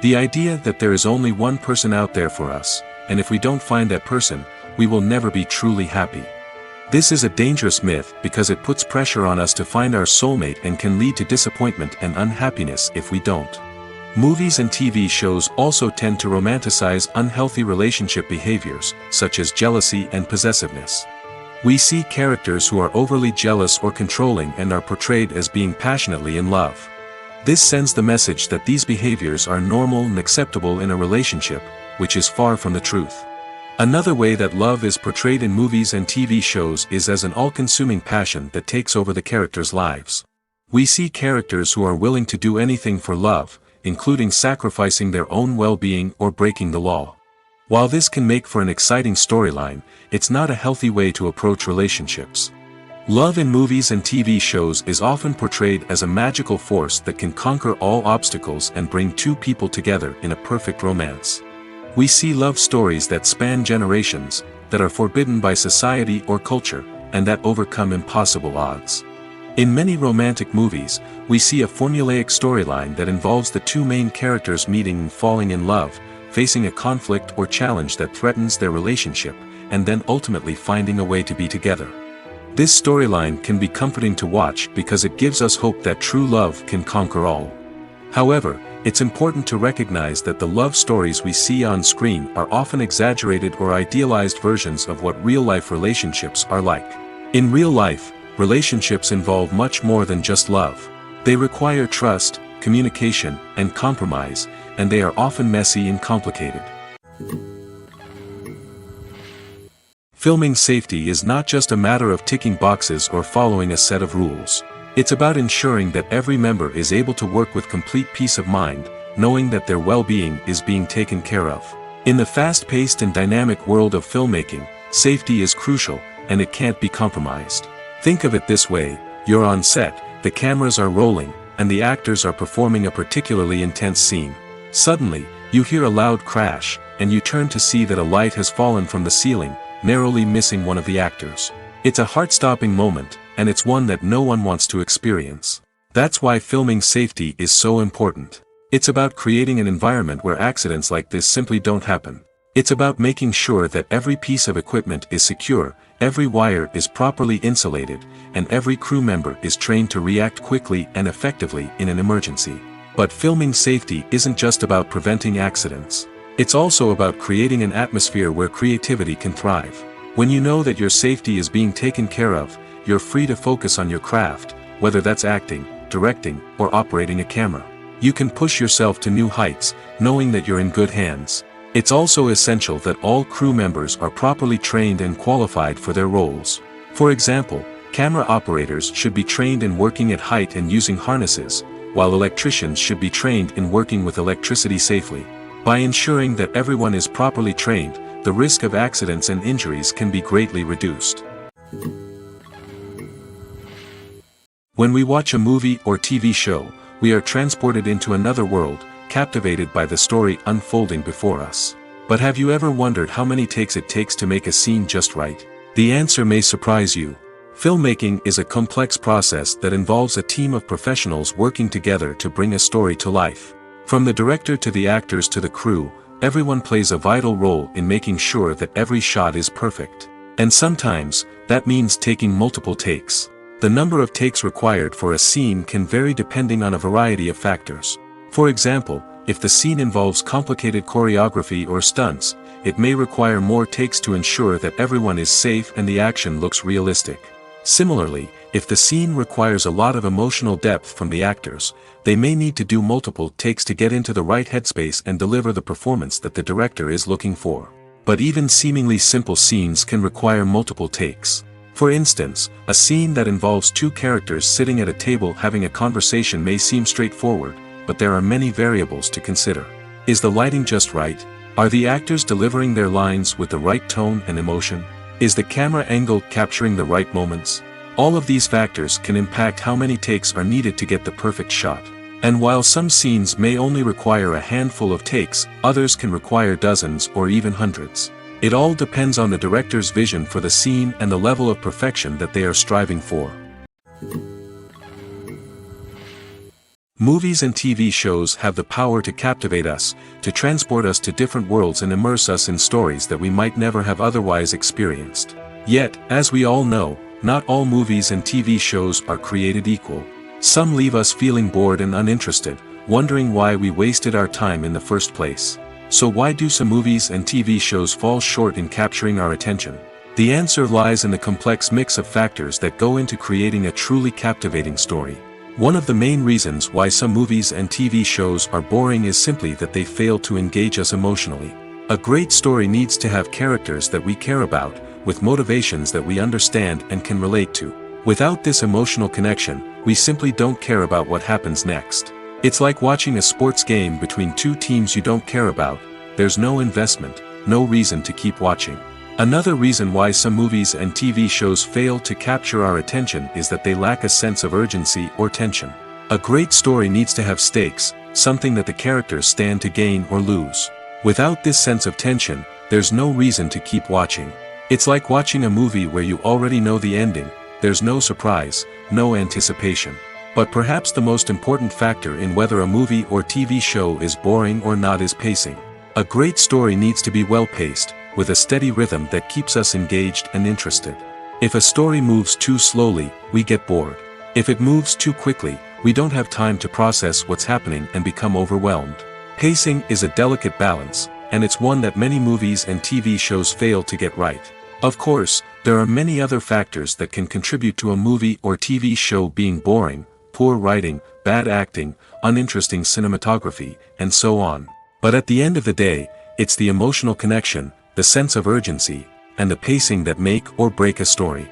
The idea that there is only one person out there for us, and if we don't find that person, we will never be truly happy. This is a dangerous myth because it puts pressure on us to find our soulmate and can lead to disappointment and unhappiness if we don't. Movies and TV shows also tend to romanticize unhealthy relationship behaviors, such as jealousy and possessiveness. We see characters who are overly jealous or controlling and are portrayed as being passionately in love. This sends the message that these behaviors are normal and acceptable in a relationship, which is far from the truth. Another way that love is portrayed in movies and TV shows is as an all-consuming passion that takes over the characters' lives. We see characters who are willing to do anything for love, including sacrificing their own well-being or breaking the law. While this can make for an exciting storyline, it's not a healthy way to approach relationships. Love in movies and TV shows is often portrayed as a magical force that can conquer all obstacles and bring two people together in a perfect romance. We see love stories that span generations, that are forbidden by society or culture, and that overcome impossible odds. In many romantic movies, we see a formulaic storyline that involves the two main characters meeting and falling in love, facing a conflict or challenge that threatens their relationship, and then ultimately finding a way to be together. This storyline can be comforting to watch because it gives us hope that true love can conquer all. However, it's important to recognize that the love stories we see on screen are often exaggerated or idealized versions of what real-life relationships are like. In real life, relationships involve much more than just love. They require trust, communication, and compromise, and they are often messy and complicated. Filming safety is not just a matter of ticking boxes or following a set of rules. It's about ensuring that every member is able to work with complete peace of mind, knowing that their well-being is being taken care of. In the fast-paced and dynamic world of filmmaking, safety is crucial, and it can't be compromised. Think of it this way: you're on set, the cameras are rolling, and the actors are performing a particularly intense scene. Suddenly, you hear a loud crash, and you turn to see that a light has fallen from the ceiling, narrowly missing one of the actors. It's a heart-stopping moment, and it's one that no one wants to experience. That's why filming safety is so important. It's about creating an environment where accidents like this simply don't happen. It's about making sure that every piece of equipment is secure, every wire is properly insulated, and every crew member is trained to react quickly and effectively in an emergency. But filming safety isn't just about preventing accidents. It's also about creating an atmosphere where creativity can thrive. When you know that your safety is being taken care of, you're free to focus on your craft, whether that's acting, directing, or operating a camera. You can push yourself to new heights, knowing that you're in good hands. It's also essential that all crew members are properly trained and qualified for their roles. For example, camera operators should be trained in working at height and using harnesses, while electricians should be trained in working with electricity safely. By ensuring that everyone is properly trained, the risk of accidents and injuries can be greatly reduced. When we watch a movie or TV show, we are transported into another world, captivated by the story unfolding before us. But have you ever wondered how many takes it takes to make a scene just right? The answer may surprise you. Filmmaking is a complex process that involves a team of professionals working together to bring a story to life. From the director to the actors to the crew, everyone plays a vital role in making sure that every shot is perfect. And sometimes, that means taking multiple takes. The number of takes required for a scene can vary depending on a variety of factors. For example, if the scene involves complicated choreography or stunts, it may require more takes to ensure that everyone is safe and the action looks realistic. Similarly, if the scene requires a lot of emotional depth from the actors, they may need to do multiple takes to get into the right headspace and deliver the performance that the director is looking for. But even seemingly simple scenes can require multiple takes. For instance, a scene that involves two characters sitting at a table having a conversation may seem straightforward, but there are many variables to consider. Is the lighting just right? Are the actors delivering their lines with the right tone and emotion? Is the camera angle capturing the right moments? All of these factors can impact how many takes are needed to get the perfect shot. And while some scenes may only require a handful of takes, others can require dozens or even hundreds. It all depends on the director's vision for the scene and the level of perfection that they are striving for. Movies and TV shows have the power to captivate us, to transport us to different worlds and immerse us in stories that we might never have otherwise experienced. Yet, as we all know, not all movies and TV shows are created equal. Some leave us feeling bored and uninterested, wondering why we wasted our time in the first place. So why do some movies and TV shows fall short in capturing our attention? The answer lies in the complex mix of factors that go into creating a truly captivating story. One of the main reasons why some movies and TV shows are boring is simply that they fail to engage us emotionally. A great story needs to have characters that we care about, with motivations that we understand and can relate to. Without this emotional connection, we simply don't care about what happens next. It's like watching a sports game between two teams you don't care about. There's no investment, no reason to keep watching. Another reason why some movies and TV shows fail to capture our attention is that they lack a sense of urgency or tension. A great story needs to have stakes, something that the characters stand to gain or lose. Without this sense of tension, there's no reason to keep watching. It's like watching a movie where you already know the ending. There's no surprise, no anticipation. But perhaps the most important factor in whether a movie or TV show is boring or not is pacing. A great story needs to be well-paced, with a steady rhythm that keeps us engaged and interested. If a story moves too slowly, we get bored. If it moves too quickly, we don't have time to process what's happening and become overwhelmed. Pacing is a delicate balance, and it's one that many movies and TV shows fail to get right. Of course, there are many other factors that can contribute to a movie or TV show being boring: poor writing, bad acting, uninteresting cinematography, and so on. But at the end of the day, it's the emotional connection, the sense of urgency, and the pacing that make or break a story.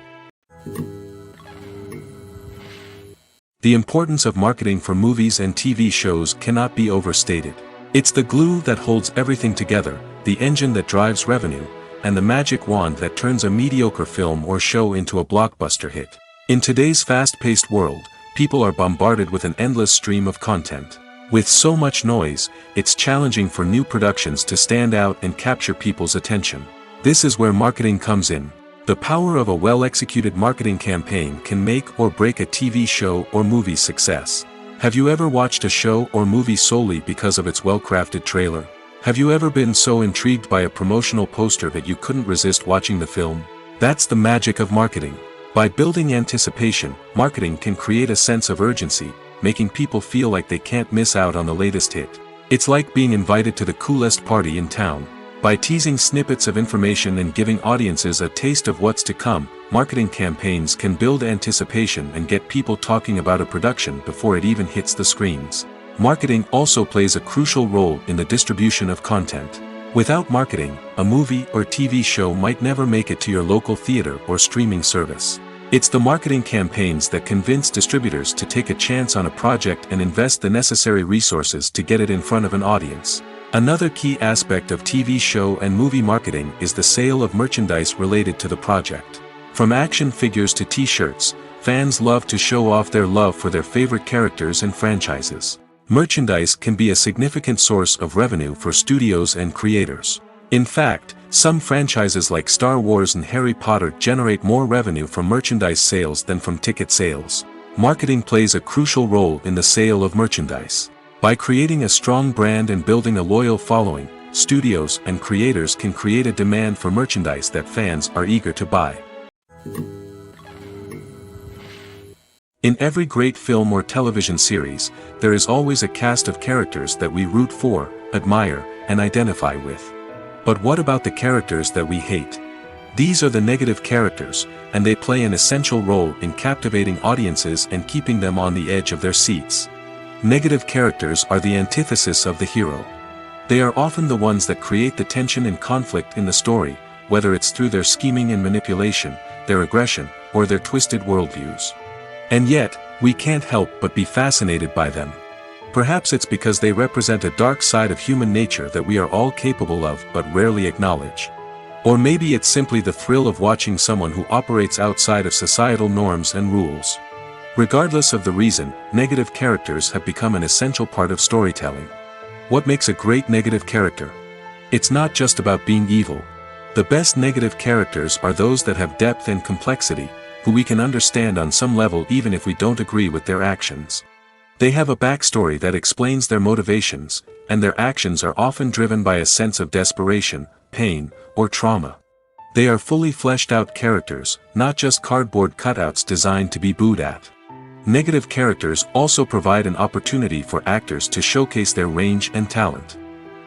The importance of marketing for movies and TV shows cannot be overstated. It's the glue that holds everything together, the engine that drives revenue, and the magic wand that turns a mediocre film or show into a blockbuster hit. In today's fast-paced world, people are bombarded with an endless stream of content. With so much noise, it's challenging for new productions to stand out and capture people's attention. This is where marketing comes in. The power of a well-executed marketing campaign can make or break a TV show or movie's success. Have you ever watched a show or movie solely because of its well-crafted trailer? Have you ever been so intrigued by a promotional poster that you couldn't resist watching the film? That's the magic of marketing. By building anticipation, marketing can create a sense of urgency, making people feel like they can't miss out on the latest hit. It's like being invited to the coolest party in town. By teasing snippets of information and giving audiences a taste of what's to come, marketing campaigns can build anticipation and get people talking about a production before it even hits the screens. Marketing also plays a crucial role in the distribution of content. Without marketing, a movie or TV show might never make it to your local theater or streaming service. It's the marketing campaigns that convince distributors to take a chance on a project and invest the necessary resources to get it in front of an audience. Another key aspect of TV show and movie marketing is the sale of merchandise related to the project. From action figures to t-shirts, fans love to show off their love for their favorite characters and franchises. Merchandise can be a significant source of revenue for studios and creators. In fact, some franchises like Star Wars and Harry Potter generate more revenue from merchandise sales than from ticket sales. Marketing plays a crucial role in the sale of merchandise. By creating a strong brand and building a loyal following, studios and creators can create a demand for merchandise that fans are eager to buy. In every great film or television series, there is always a cast of characters that we root for, admire, and identify with. But what about the characters that we hate? These are the negative characters, and they play an essential role in captivating audiences and keeping them on the edge of their seats. Negative characters are the antithesis of the hero. They are often the ones that create the tension and conflict in the story, whether it's through their scheming and manipulation, their aggression, or their twisted worldviews. And yet, we can't help but be fascinated by them. Perhaps it's because they represent a dark side of human nature that we are all capable of but rarely acknowledge. Or maybe it's simply the thrill of watching someone who operates outside of societal norms and rules. Regardless of the reason, negative characters have become an essential part of storytelling. What makes a great negative character? It's not just about being evil. The best negative characters are those that have depth and complexity, who we can understand on some level even if we don't agree with their actions. They have a backstory that explains their motivations, and their actions are often driven by a sense of desperation, pain, or trauma. They are fully fleshed out characters, not just cardboard cutouts designed to be booed at. Negative characters also provide an opportunity for actors to showcase their range and talent.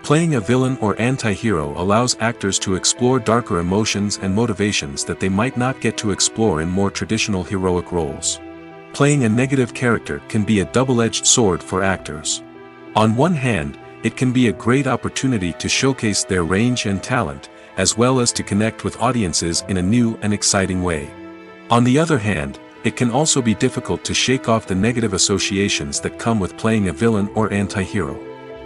Playing a villain or anti-hero allows actors to explore darker emotions and motivations that they might not get to explore in more traditional heroic roles. Playing a negative character can be a double-edged sword for actors. On one hand, it can be a great opportunity to showcase their range and talent, as well as to connect with audiences in a new and exciting way. On the other hand, it can also be difficult to shake off the negative associations that come with playing a villain or anti-hero.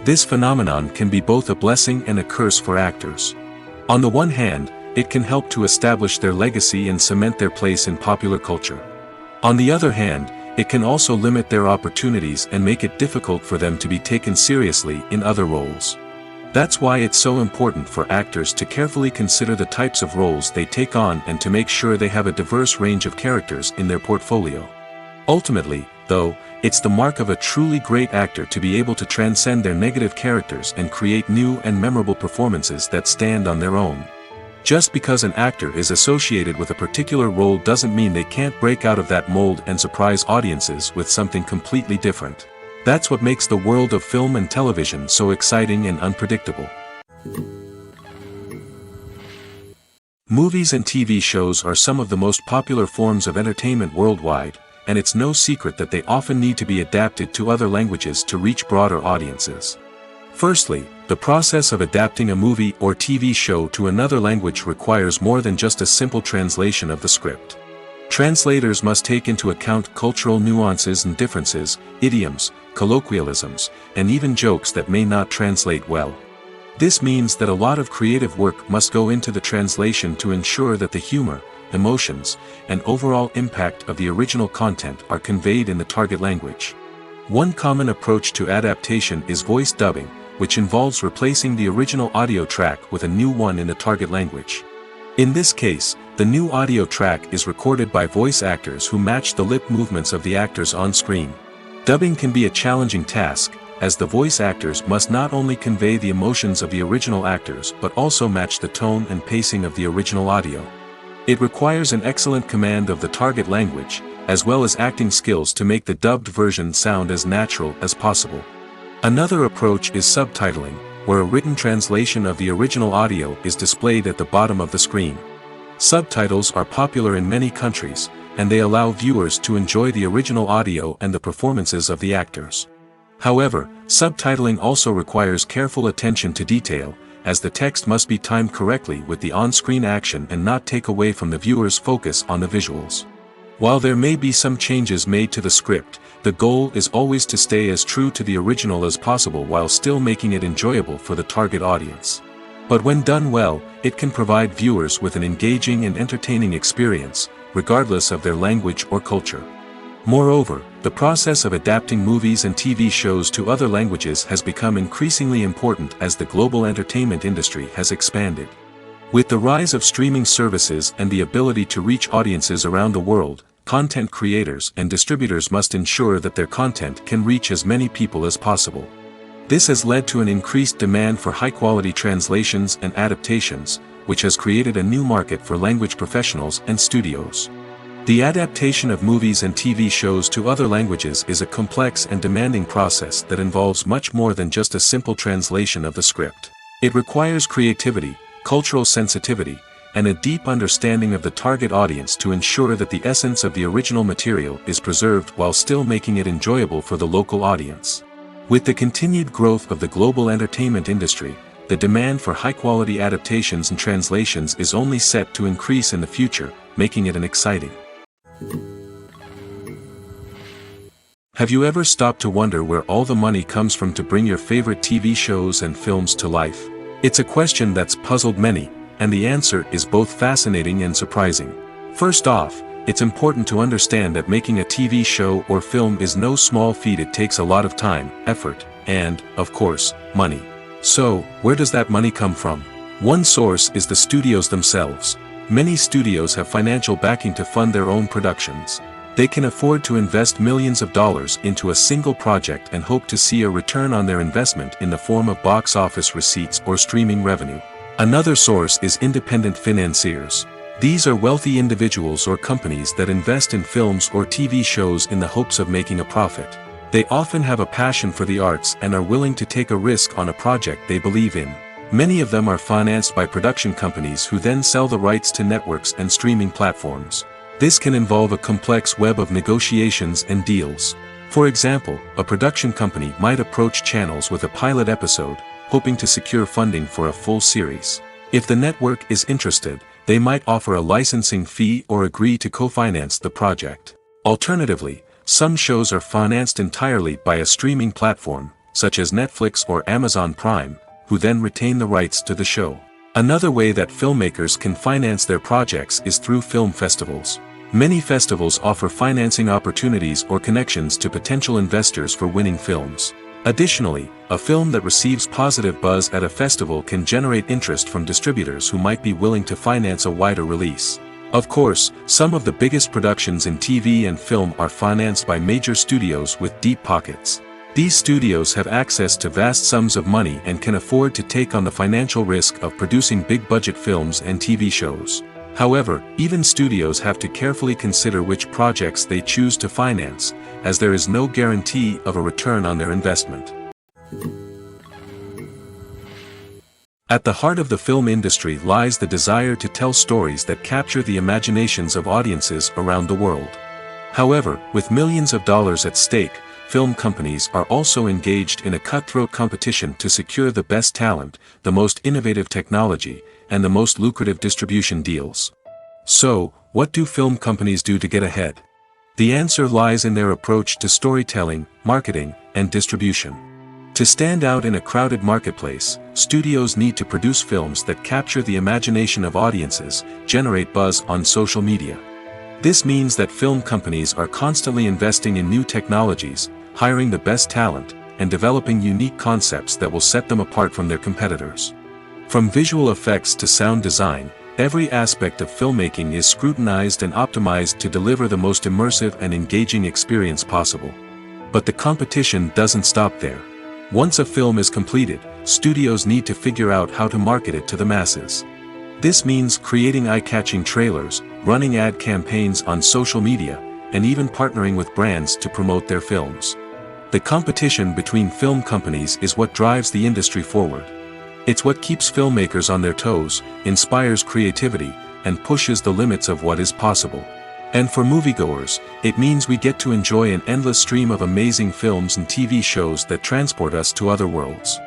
This phenomenon can be both a blessing and a curse for actors. On the one hand, it can help to establish their legacy and cement their place in popular culture. On the other hand, it can also limit their opportunities and make it difficult for them to be taken seriously in other roles. That's why it's so important for actors to carefully consider the types of roles they take on and to make sure they have a diverse range of characters in their portfolio. Ultimately, though, it's the mark of a truly great actor to be able to transcend their negative characters and create new and memorable performances that stand on their own. Just because an actor is associated with a particular role doesn't mean they can't break out of that mold and surprise audiences with something completely different. That's what makes the world of film and television so exciting and unpredictable. Movies and TV shows are some of the most popular forms of entertainment worldwide, and it's no secret that they often need to be adapted to other languages to reach broader audiences. Firstly, the process of adapting a movie or TV show to another language requires more than just a simple translation of the script. Translators must take into account cultural nuances and differences, idioms, colloquialisms, and even jokes that may not translate well. This means that a lot of creative work must go into the translation to ensure that the humor, emotions, and overall impact of the original content are conveyed in the target language. One common approach to adaptation is voice dubbing, which involves replacing the original audio track with a new one in the target language. In this case, the new audio track is recorded by voice actors who match the lip movements of the actors on screen. Dubbing can be a challenging task, as the voice actors must not only convey the emotions of the original actors but also match the tone and pacing of the original audio. It requires an excellent command of the target language, as well as acting skills to make the dubbed version sound as natural as possible. Another approach is subtitling, where a written translation of the original audio is displayed at the bottom of the screen. Subtitles are popular in many countries, and they allow viewers to enjoy the original audio and the performances of the actors. However, subtitling also requires careful attention to detail, as the text must be timed correctly with the on-screen action and not take away from the viewer's focus on the visuals. While there may be some changes made to the script, the goal is always to stay as true to the original as possible while still making it enjoyable for the target audience. But when done well, it can provide viewers with an engaging and entertaining experience, regardless of their language or culture. Moreover, the process of adapting movies and TV shows to other languages has become increasingly important as the global entertainment industry has expanded. With the rise of streaming services and the ability to reach audiences around the world, content creators and distributors must ensure that their content can reach as many people as possible. This has led to an increased demand for high-quality translations and adaptations, which has created a new market for language professionals and studios. The adaptation of movies and TV shows to other languages is a complex and demanding process that involves much more than just a simple translation of the script. It requires creativity, cultural sensitivity, and a deep understanding of the target audience to ensure that the essence of the original material is preserved while still making it enjoyable for the local audience. With the continued growth of the global entertainment industry, the demand for high-quality adaptations and translations is only set to increase in the future, making it an exciting. Have you ever stopped to wonder where all the money comes from to bring your favorite TV shows and films to life? It's a question that's puzzled many, and the answer is both fascinating and surprising. First off, it's important to understand that making a TV show or film is no small feat. It takes a lot of time, effort, and, of course, money. So, where does that money come from? One source is the studios themselves. Many studios have financial backing to fund their own productions. They can afford to invest millions of dollars into a single project and hope to see a return on their investment in the form of box office receipts or streaming revenue. Another source is independent financiers. These are wealthy individuals or companies that invest in films or TV shows in the hopes of making a profit. They often have a passion for the arts and are willing to take a risk on a project they believe in. Many of them are financed by production companies who then sell the rights to networks and streaming platforms. This can involve a complex web of negotiations and deals. For example, a production company might approach channels with a pilot episode, hoping to secure funding for a full series. If the network is interested, they might offer a licensing fee or agree to co-finance the project. Alternatively, some shows are financed entirely by a streaming platform, such as Netflix or Amazon Prime, who then retain the rights to the show. Another way that filmmakers can finance their projects is through film festivals. Many festivals offer financing opportunities or connections to potential investors for winning films. Additionally, a film that receives positive buzz at a festival can generate interest from distributors who might be willing to finance a wider release. Of course, some of the biggest productions in TV and film are financed by major studios with deep pockets. These studios have access to vast sums of money and can afford to take on the financial risk of producing big-budget films and TV shows. However, even studios have to carefully consider which projects they choose to finance, as there is no guarantee of a return on their investment. At the heart of the film industry lies the desire to tell stories that capture the imaginations of audiences around the world. However, with millions of dollars at stake, film companies are also engaged in a cutthroat competition to secure the best talent, the most innovative technology, and the most lucrative distribution deals. So, what do film companies do to get ahead? The answer lies in their approach to storytelling, marketing, and distribution. To stand out in a crowded marketplace, studios need to produce films that capture the imagination of audiences, generate buzz on social media. This means that film companies are constantly investing in new technologies, hiring the best talent, and developing unique concepts that will set them apart from their competitors. From visual effects to sound design, every aspect of filmmaking is scrutinized and optimized to deliver the most immersive and engaging experience possible. But the competition doesn't stop there. Once a film is completed, studios need to figure out how to market it to the masses. This means creating eye-catching trailers, running ad campaigns on social media, and even partnering with brands to promote their films. The competition between film companies is what drives the industry forward. It's what keeps filmmakers on their toes, inspires creativity, and pushes the limits of what is possible. And for moviegoers, it means we get to enjoy an endless stream of amazing films and TV shows that transport us to other worlds.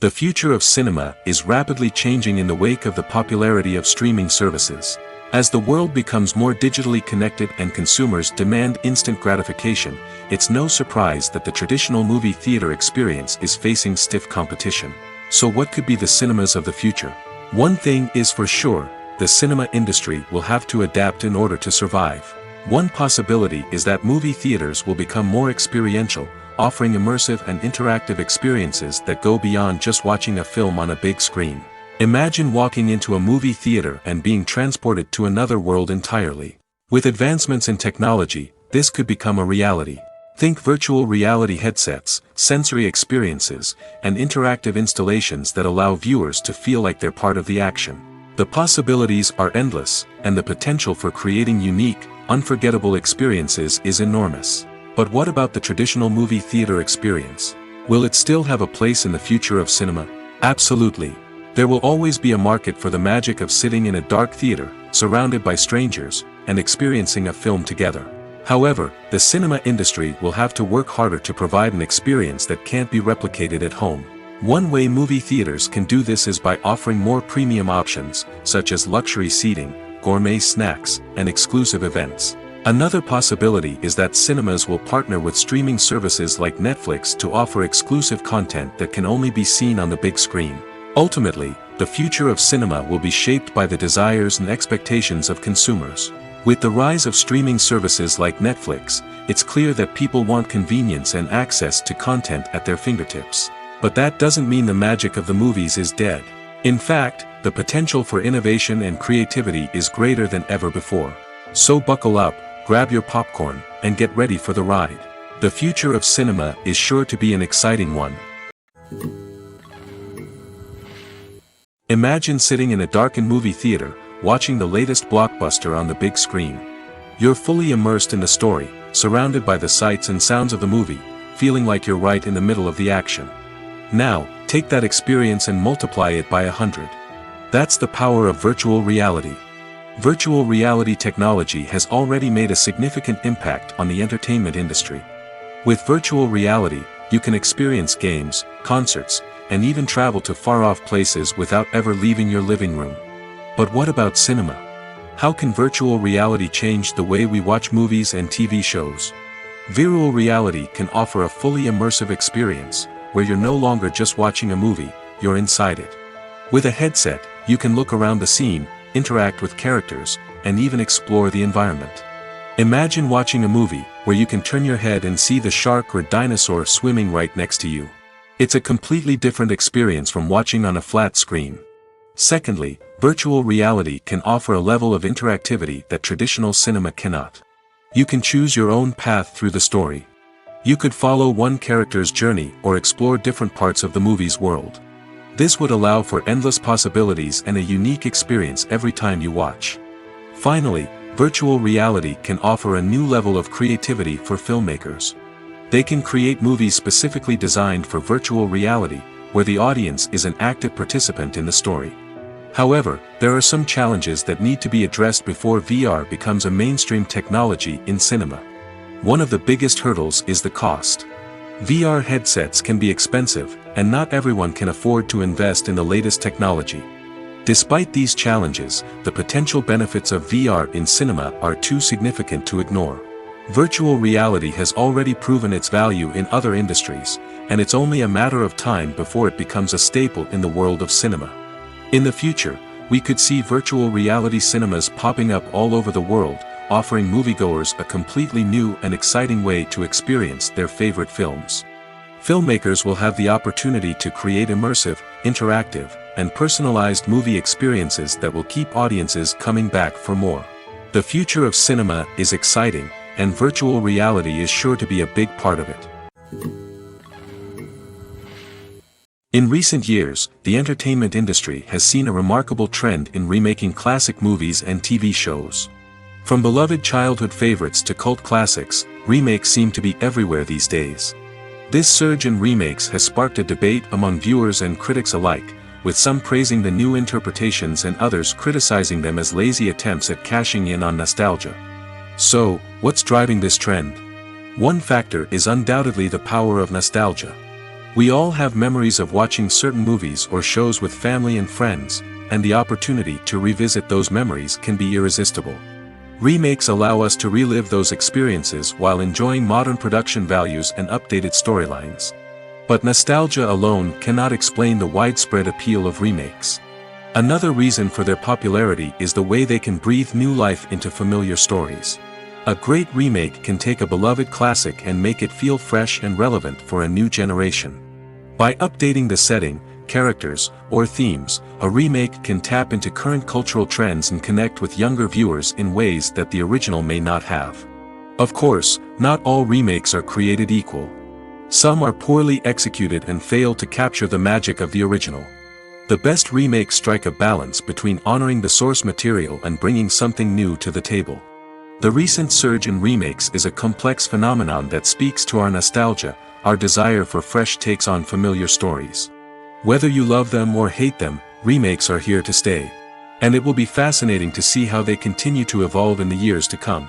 The future of cinema is rapidly changing in the wake of the popularity of streaming services. As the world becomes more digitally connected and consumers demand instant gratification, it's no surprise that the traditional movie theater experience is facing stiff competition. So what could be the cinemas of the future? One thing is for sure, the cinema industry will have to adapt in order to survive. One possibility is that movie theaters will become more experiential, offering immersive and interactive experiences that go beyond just watching a film on a big screen. Imagine walking into a movie theater and being transported to another world entirely. With advancements in technology, this could become a reality. Think virtual reality headsets, sensory experiences, and interactive installations that allow viewers to feel like they're part of the action. The possibilities are endless, and the potential for creating unique, unforgettable experiences is enormous. But what about the traditional movie theater experience? Will it still have a place in the future of cinema? Absolutely. There will always be a market for the magic of sitting in a dark theater, surrounded by strangers, and experiencing a film together. However, the cinema industry will have to work harder to provide an experience that can't be replicated at home. One way movie theaters can do this is by offering more premium options, such as luxury seating, gourmet snacks, and exclusive events. Another possibility is that cinemas will partner with streaming services like Netflix to offer exclusive content that can only be seen on the big screen. Ultimately, the future of cinema will be shaped by the desires and expectations of consumers. With the rise of streaming services like Netflix, it's clear that people want convenience and access to content at their fingertips. But that doesn't mean the magic of the movies is dead. In fact, the potential for innovation and creativity is greater than ever before. So buckle up, grab your popcorn, and get ready for the ride. The future of cinema is sure to be an exciting one. Imagine sitting in a darkened movie theater, watching the latest blockbuster on the big screen. You're fully immersed in the story, surrounded by the sights and sounds of the movie, feeling like you're right in the middle of the action. Now, take that experience and multiply it by 100. That's the power of virtual reality. Virtual reality technology has already made a significant impact on the entertainment industry. With virtual reality, you can experience games, concerts, and even travel to far-off places without ever leaving your living room. But what about cinema? How can virtual reality change the way we watch movies and TV shows? Virtual reality can offer a fully immersive experience, where you're no longer just watching a movie, you're inside it. With a headset, you can look around the scene, interact with characters, and even explore the environment. Imagine watching a movie where you can turn your head and see the shark or dinosaur swimming right next to you. It's a completely different experience from watching on a flat screen. Secondly, virtual reality can offer a level of interactivity that traditional cinema cannot. You can choose your own path through the story. You could follow one character's journey or explore different parts of the movie's world. This would allow for endless possibilities and a unique experience every time you watch. Finally, virtual reality can offer a new level of creativity for filmmakers. They can create movies specifically designed for virtual reality, where the audience is an active participant in the story. However, there are some challenges that need to be addressed before VR becomes a mainstream technology in cinema. One of the biggest hurdles is the cost. VR headsets can be expensive, and not everyone can afford to invest in the latest technology. Despite these challenges, the potential benefits of VR in cinema are too significant to ignore. Virtual reality has already proven its value in other industries, and it's only a matter of time before it becomes a staple in the world of cinema. In the future, we could see virtual reality cinemas popping up all over the world, offering moviegoers a completely new and exciting way to experience their favorite films. Filmmakers will have the opportunity to create immersive, interactive, and personalized movie experiences that will keep audiences coming back for more. The future of cinema is exciting, and virtual reality is sure to be a big part of it. In recent years, the entertainment industry has seen a remarkable trend in remaking classic movies and TV shows. From beloved childhood favorites to cult classics, remakes seem to be everywhere these days. This surge in remakes has sparked a debate among viewers and critics alike, with some praising the new interpretations and others criticizing them as lazy attempts at cashing in on nostalgia. So, what's driving this trend? One factor is undoubtedly the power of nostalgia. We all have memories of watching certain movies or shows with family and friends, and the opportunity to revisit those memories can be irresistible. Remakes allow us to relive those experiences while enjoying modern production values and updated storylines. But nostalgia alone cannot explain the widespread appeal of remakes. Another reason for their popularity is the way they can breathe new life into familiar stories. A great remake can take a beloved classic and make it feel fresh and relevant for a new generation. By updating the setting, characters, or themes, a remake can tap into current cultural trends and connect with younger viewers in ways that the original may not have. Of course, not all remakes are created equal. Some are poorly executed and fail to capture the magic of the original. The best remakes strike a balance between honoring the source material and bringing something new to the table. The recent surge in remakes is a complex phenomenon that speaks to our nostalgia, our desire for fresh takes on familiar stories. Whether you love them or hate them, remakes are here to stay. And it will be fascinating to see how they continue to evolve in the years to come.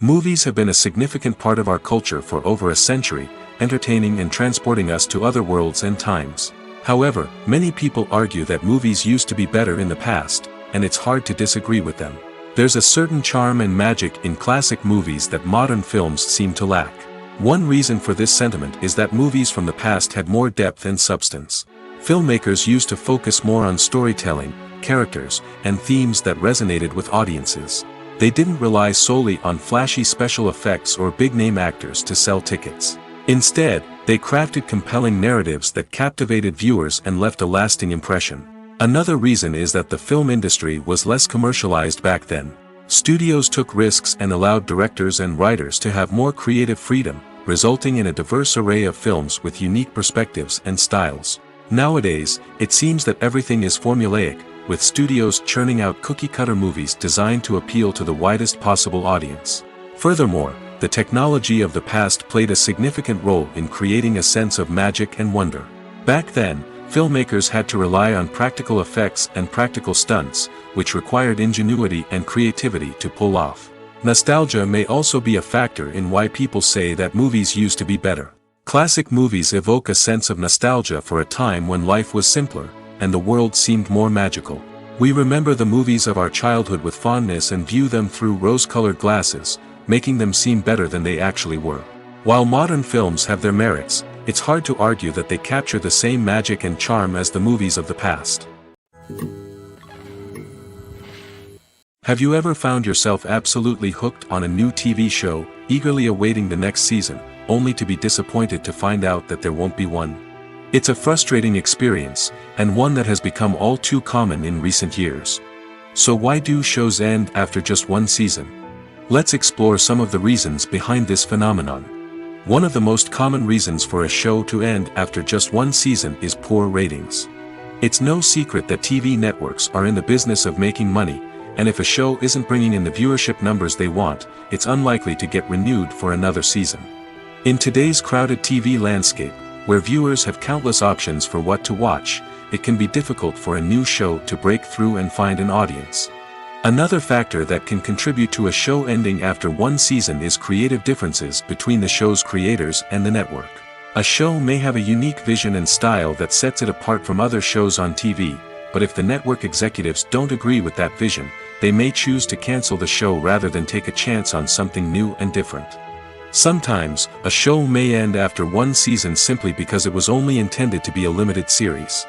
Movies have been a significant part of our culture for over a century, entertaining and transporting us to other worlds and times. However, many people argue that movies used to be better in the past, and it's hard to disagree with them. There's a certain charm and magic in classic movies that modern films seem to lack. One reason for this sentiment is that movies from the past had more depth and substance. Filmmakers used to focus more on storytelling, characters, and themes that resonated with audiences. They didn't rely solely on flashy special effects or big-name actors to sell tickets. Instead, they crafted compelling narratives that captivated viewers and left a lasting impression. Another reason is that the film industry was less commercialized back then. Studios took risks and allowed directors and writers to have more creative freedom, resulting in a diverse array of films with unique perspectives and styles. Nowadays, it seems that everything is formulaic, with studios churning out cookie-cutter movies designed to appeal to the widest possible audience. Furthermore, the technology of the past played a significant role in creating a sense of magic and wonder. Back then, filmmakers had to rely on practical effects and practical stunts, which required ingenuity and creativity to pull off. Nostalgia may also be a factor in why people say that movies used to be better. Classic movies evoke a sense of nostalgia for a time when life was simpler, and the world seemed more magical. We remember the movies of our childhood with fondness and view them through rose-colored glasses, making them seem better than they actually were. While modern films have their merits, it's hard to argue that they capture the same magic and charm as the movies of the past. Have you ever found yourself absolutely hooked on a new TV show, eagerly awaiting the next season, only to be disappointed to find out that there won't be one? It's a frustrating experience, and one that has become all too common in recent years. So why do shows end after just one season? Let's explore some of the reasons behind this phenomenon. One of the most common reasons for a show to end after just one season is poor ratings. It's no secret that TV networks are in the business of making money, and if a show isn't bringing in the viewership numbers they want, it's unlikely to get renewed for another season. In today's crowded TV landscape, where viewers have countless options for what to watch, it can be difficult for a new show to break through and find an audience. Another factor that can contribute to a show ending after one season is creative differences between the show's creators and the network. A show may have a unique vision and style that sets it apart from other shows on TV, but if the network executives don't agree with that vision, they may choose to cancel the show rather than take a chance on something new and different. Sometimes, a show may end after one season simply because it was only intended to be a limited series.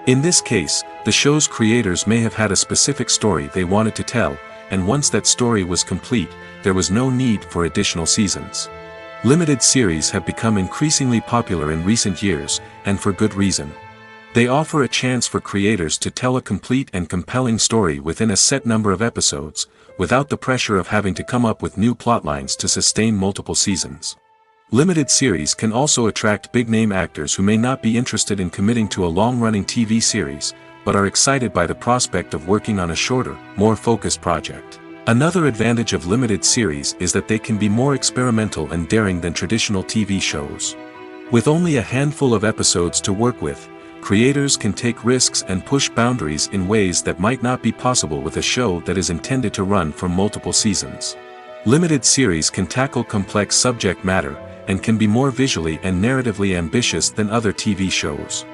In this case, the show's creators may have had a specific story they wanted to tell, and once that story was complete, there was no need for additional seasons. Limited series have become increasingly popular in recent years, and for good reason. They offer a chance for creators to tell a complete and compelling story within a set number of episodes, without the pressure of having to come up with new plotlines to sustain multiple seasons. Limited series can also attract big-name actors who may not be interested in committing to a long-running TV series, but are excited by the prospect of working on a shorter, more focused project. Another advantage of limited series is that they can be more experimental and daring than traditional TV shows. With only a handful of episodes to work with, creators can take risks and push boundaries in ways that might not be possible with a show that is intended to run for multiple seasons. Limited series can tackle complex subject matter, and can be more visually and narratively ambitious than other TV shows.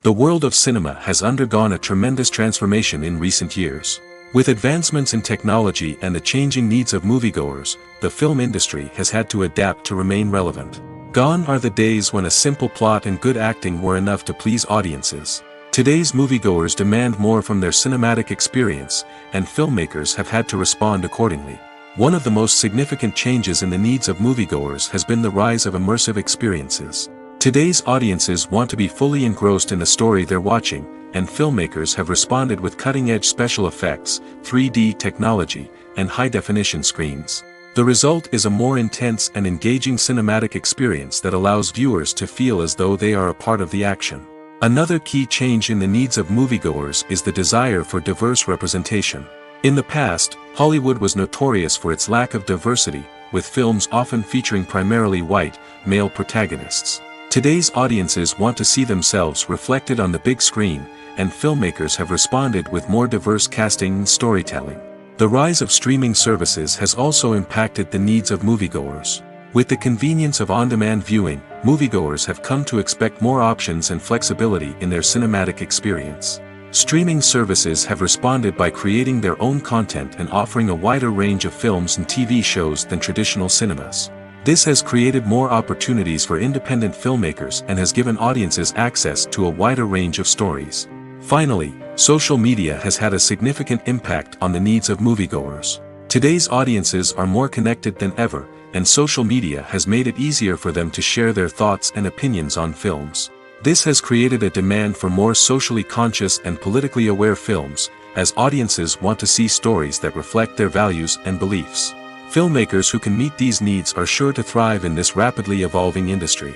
The world of cinema has undergone a tremendous transformation in recent years. With advancements in technology and the changing needs of moviegoers, the film industry has had to adapt to remain relevant. Gone are the days when a simple plot and good acting were enough to please audiences. Today's moviegoers demand more from their cinematic experience, and filmmakers have had to respond accordingly. One of the most significant changes in the needs of moviegoers has been the rise of immersive experiences. Today's audiences want to be fully engrossed in the story they're watching, and filmmakers have responded with cutting-edge special effects, 3D technology, and high-definition screens. The result is a more intense and engaging cinematic experience that allows viewers to feel as though they are a part of the action. Another key change in the needs of moviegoers is the desire for diverse representation. In the past, Hollywood was notorious for its lack of diversity, with films often featuring primarily white, male protagonists. Today's audiences want to see themselves reflected on the big screen, and filmmakers have responded with more diverse casting and storytelling. The rise of streaming services has also impacted the needs of moviegoers. With the convenience of on-demand viewing, moviegoers have come to expect more options and flexibility in their cinematic experience. Streaming services have responded by creating their own content and offering a wider range of films and TV shows than traditional cinemas. This has created more opportunities for independent filmmakers and has given audiences access to a wider range of stories. Finally, social media has had a significant impact on the needs of moviegoers. Today's audiences are more connected than ever, and social media has made it easier for them to share their thoughts and opinions on films. This has created a demand for more socially conscious and politically aware films, as audiences want to see stories that reflect their values and beliefs. Filmmakers who can meet these needs are sure to thrive in this rapidly evolving industry.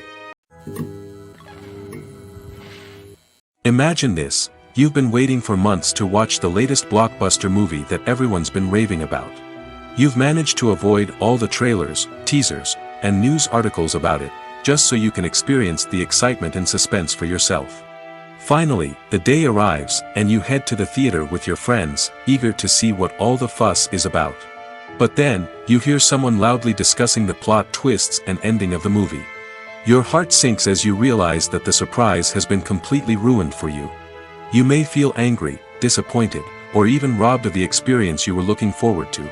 Imagine this: you've been waiting for months to watch the latest blockbuster movie that everyone's been raving about. You've managed to avoid all the trailers, teasers, and news articles about it, just so you can experience the excitement and suspense for yourself. Finally, the day arrives, and you head to the theater with your friends, eager to see what all the fuss is about. But then, you hear someone loudly discussing the plot twists and ending of the movie. Your heart sinks as you realize that the surprise has been completely ruined for you. You may feel angry, disappointed, or even robbed of the experience you were looking forward to.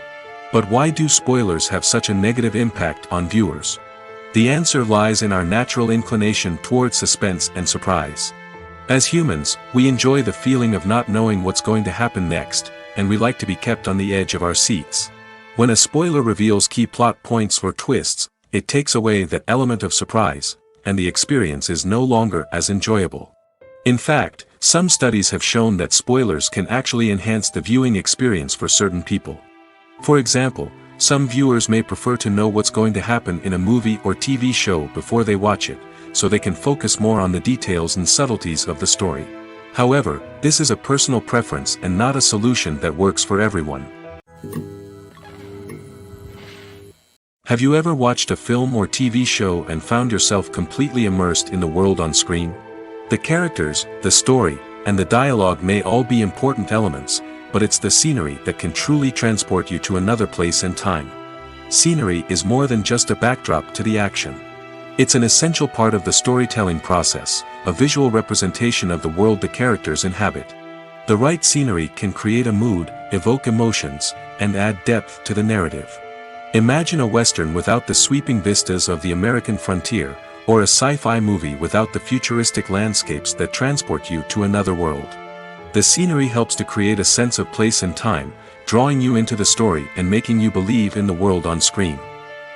But why do spoilers have such a negative impact on viewers? The answer lies in our natural inclination toward suspense and surprise. As humans, we enjoy the feeling of not knowing what's going to happen next, and we like to be kept on the edge of our seats. When a spoiler reveals key plot points or twists, it takes away that element of surprise, and the experience is no longer as enjoyable. In fact, some studies have shown that spoilers can actually enhance the viewing experience for certain people. For example, some viewers may prefer to know what's going to happen in a movie or TV show before they watch it, so they can focus more on the details and subtleties of the story. However, this is a personal preference and not a solution that works for everyone. Have you ever watched a film or TV show and found yourself completely immersed in the world on screen? The characters, the story, and the dialogue may all be important elements, but it's the scenery that can truly transport you to another place and time. Scenery is more than just a backdrop to the action. It's an essential part of the storytelling process, a visual representation of the world the characters inhabit. The right scenery can create a mood, evoke emotions, and add depth to the narrative. Imagine a Western without the sweeping vistas of the American frontier, or a sci-fi movie without the futuristic landscapes that transport you to another world. The scenery helps to create a sense of place and time, drawing you into the story and making you believe in the world on screen.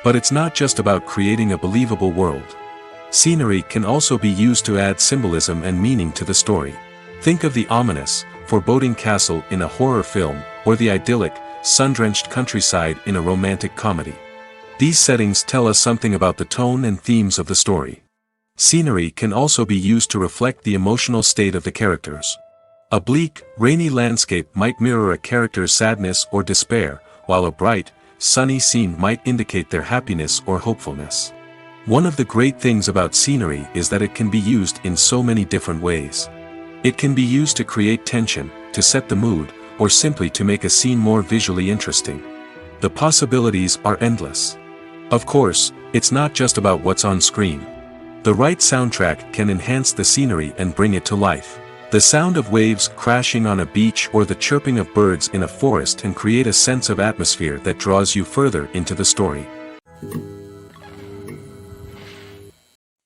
But it's not just about creating a believable world. Scenery can also be used to add symbolism and meaning to the story. Think of the ominous, foreboding castle in a horror film, or the idyllic, sun-drenched countryside in a romantic comedy. These settings tell us something about the tone and themes of the story. Scenery can also be used to reflect the emotional state of the characters. A bleak, rainy landscape might mirror a character's sadness or despair, while a bright, sunny scene might indicate their happiness or hopefulness. One of the great things about scenery is that it can be used in so many different ways. It can be used to create tension, to set the mood, or simply to make a scene more visually interesting. The possibilities are endless. Of course, it's not just about what's on screen. The right soundtrack can enhance the scenery and bring it to life. The sound of waves crashing on a beach or the chirping of birds in a forest can create a sense of atmosphere that draws you further into the story.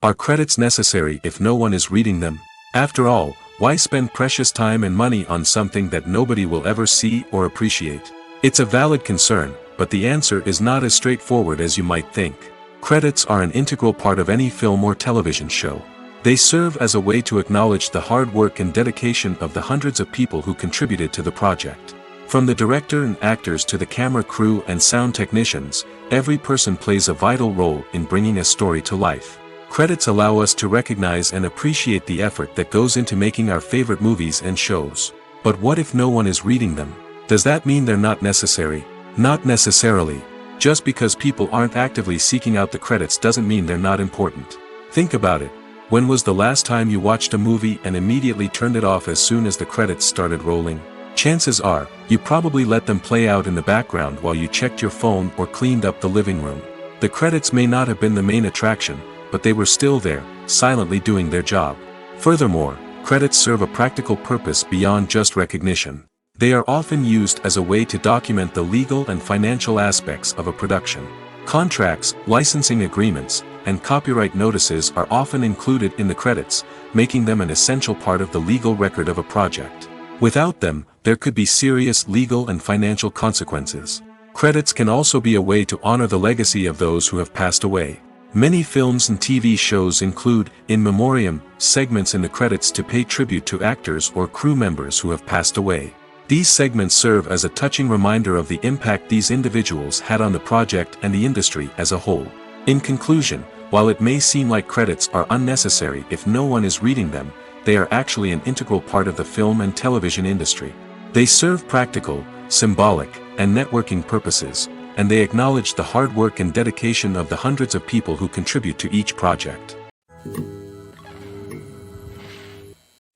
Are credits necessary if no one is reading them? After all, why spend precious time and money on something that nobody will ever see or appreciate? It's a valid concern, but the answer is not as straightforward as you might think. Credits are an integral part of any film or television show. They serve as a way to acknowledge the hard work and dedication of the hundreds of people who contributed to the project. From the director and actors to the camera crew and sound technicians, every person plays a vital role in bringing a story to life. Credits allow us to recognize and appreciate the effort that goes into making our favorite movies and shows. But what if no one is reading them? Does that mean they're not necessary? Not necessarily. Just because people aren't actively seeking out the credits doesn't mean they're not important. Think about it. When was the last time you watched a movie and immediately turned it off as soon as the credits started rolling? Chances are, you probably let them play out in the background while you checked your phone or cleaned up the living room. The credits may not have been the main attraction, but they were still there, silently doing their job. Furthermore, credits serve a practical purpose beyond just recognition. They are often used as a way to document the legal and financial aspects of a production. Contracts, licensing agreements, and copyright notices are often included in the credits, making them an essential part of the legal record of a project. Without them, there could be serious legal and financial consequences. Credits can also be a way to honor the legacy of those who have passed away. Many films and TV shows include, in memoriam, segments in the credits to pay tribute to actors or crew members who have passed away. These segments serve as a touching reminder of the impact these individuals had on the project and the industry as a whole. In conclusion, while it may seem like credits are unnecessary if no one is reading them, they are actually an integral part of the film and television industry. They serve practical, symbolic, and networking purposes, and they acknowledge the hard work and dedication of the hundreds of people who contribute to each project.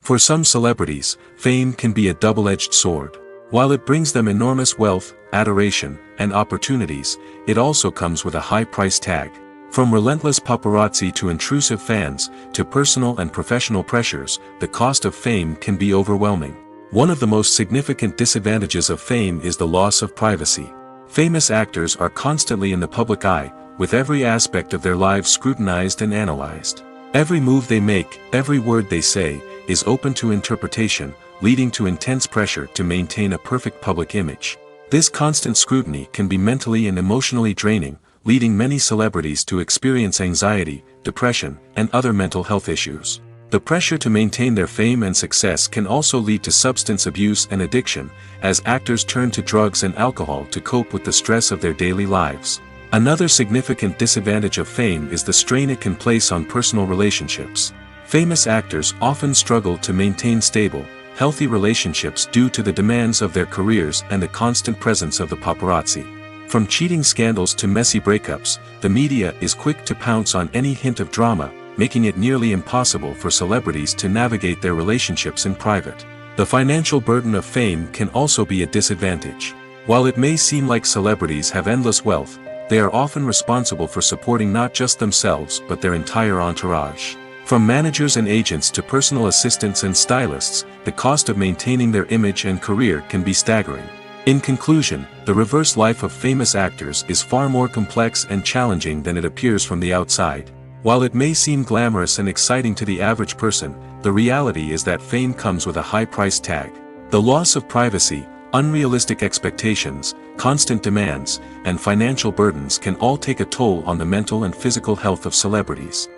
For some celebrities, fame can be a double-edged sword. While it brings them enormous wealth, adoration, and opportunities, it also comes with a high price tag. From relentless paparazzi to intrusive fans, to personal and professional pressures, the cost of fame can be overwhelming. One of the most significant disadvantages of fame is the loss of privacy. Famous actors are constantly in the public eye, with every aspect of their lives scrutinized and analyzed. Every move they make, every word they say, is open to interpretation, leading to intense pressure to maintain a perfect public image. This constant scrutiny can be mentally and emotionally draining, leading many celebrities to experience anxiety, depression, and other mental health issues. The pressure to maintain their fame and success can also lead to substance abuse and addiction, as actors turn to drugs and alcohol to cope with the stress of their daily lives. Another significant disadvantage of fame is the strain it can place on personal relationships. Famous actors often struggle to maintain stable, healthy relationships due to the demands of their careers and the constant presence of the paparazzi. From cheating scandals to messy breakups, the media is quick to pounce on any hint of drama, making it nearly impossible for celebrities to navigate their relationships in private. The financial burden of fame can also be a disadvantage. While it may seem like celebrities have endless wealth, they are often responsible for supporting not just themselves but their entire entourage. From managers and agents to personal assistants and stylists, the cost of maintaining their image and career can be staggering. In conclusion, the reverse life of famous actors is far more complex and challenging than it appears from the outside. While it may seem glamorous and exciting to the average person, the reality is that fame comes with a high price tag. The loss of privacy, unrealistic expectations, constant demands, and financial burdens can all take a toll on the mental and physical health of celebrities.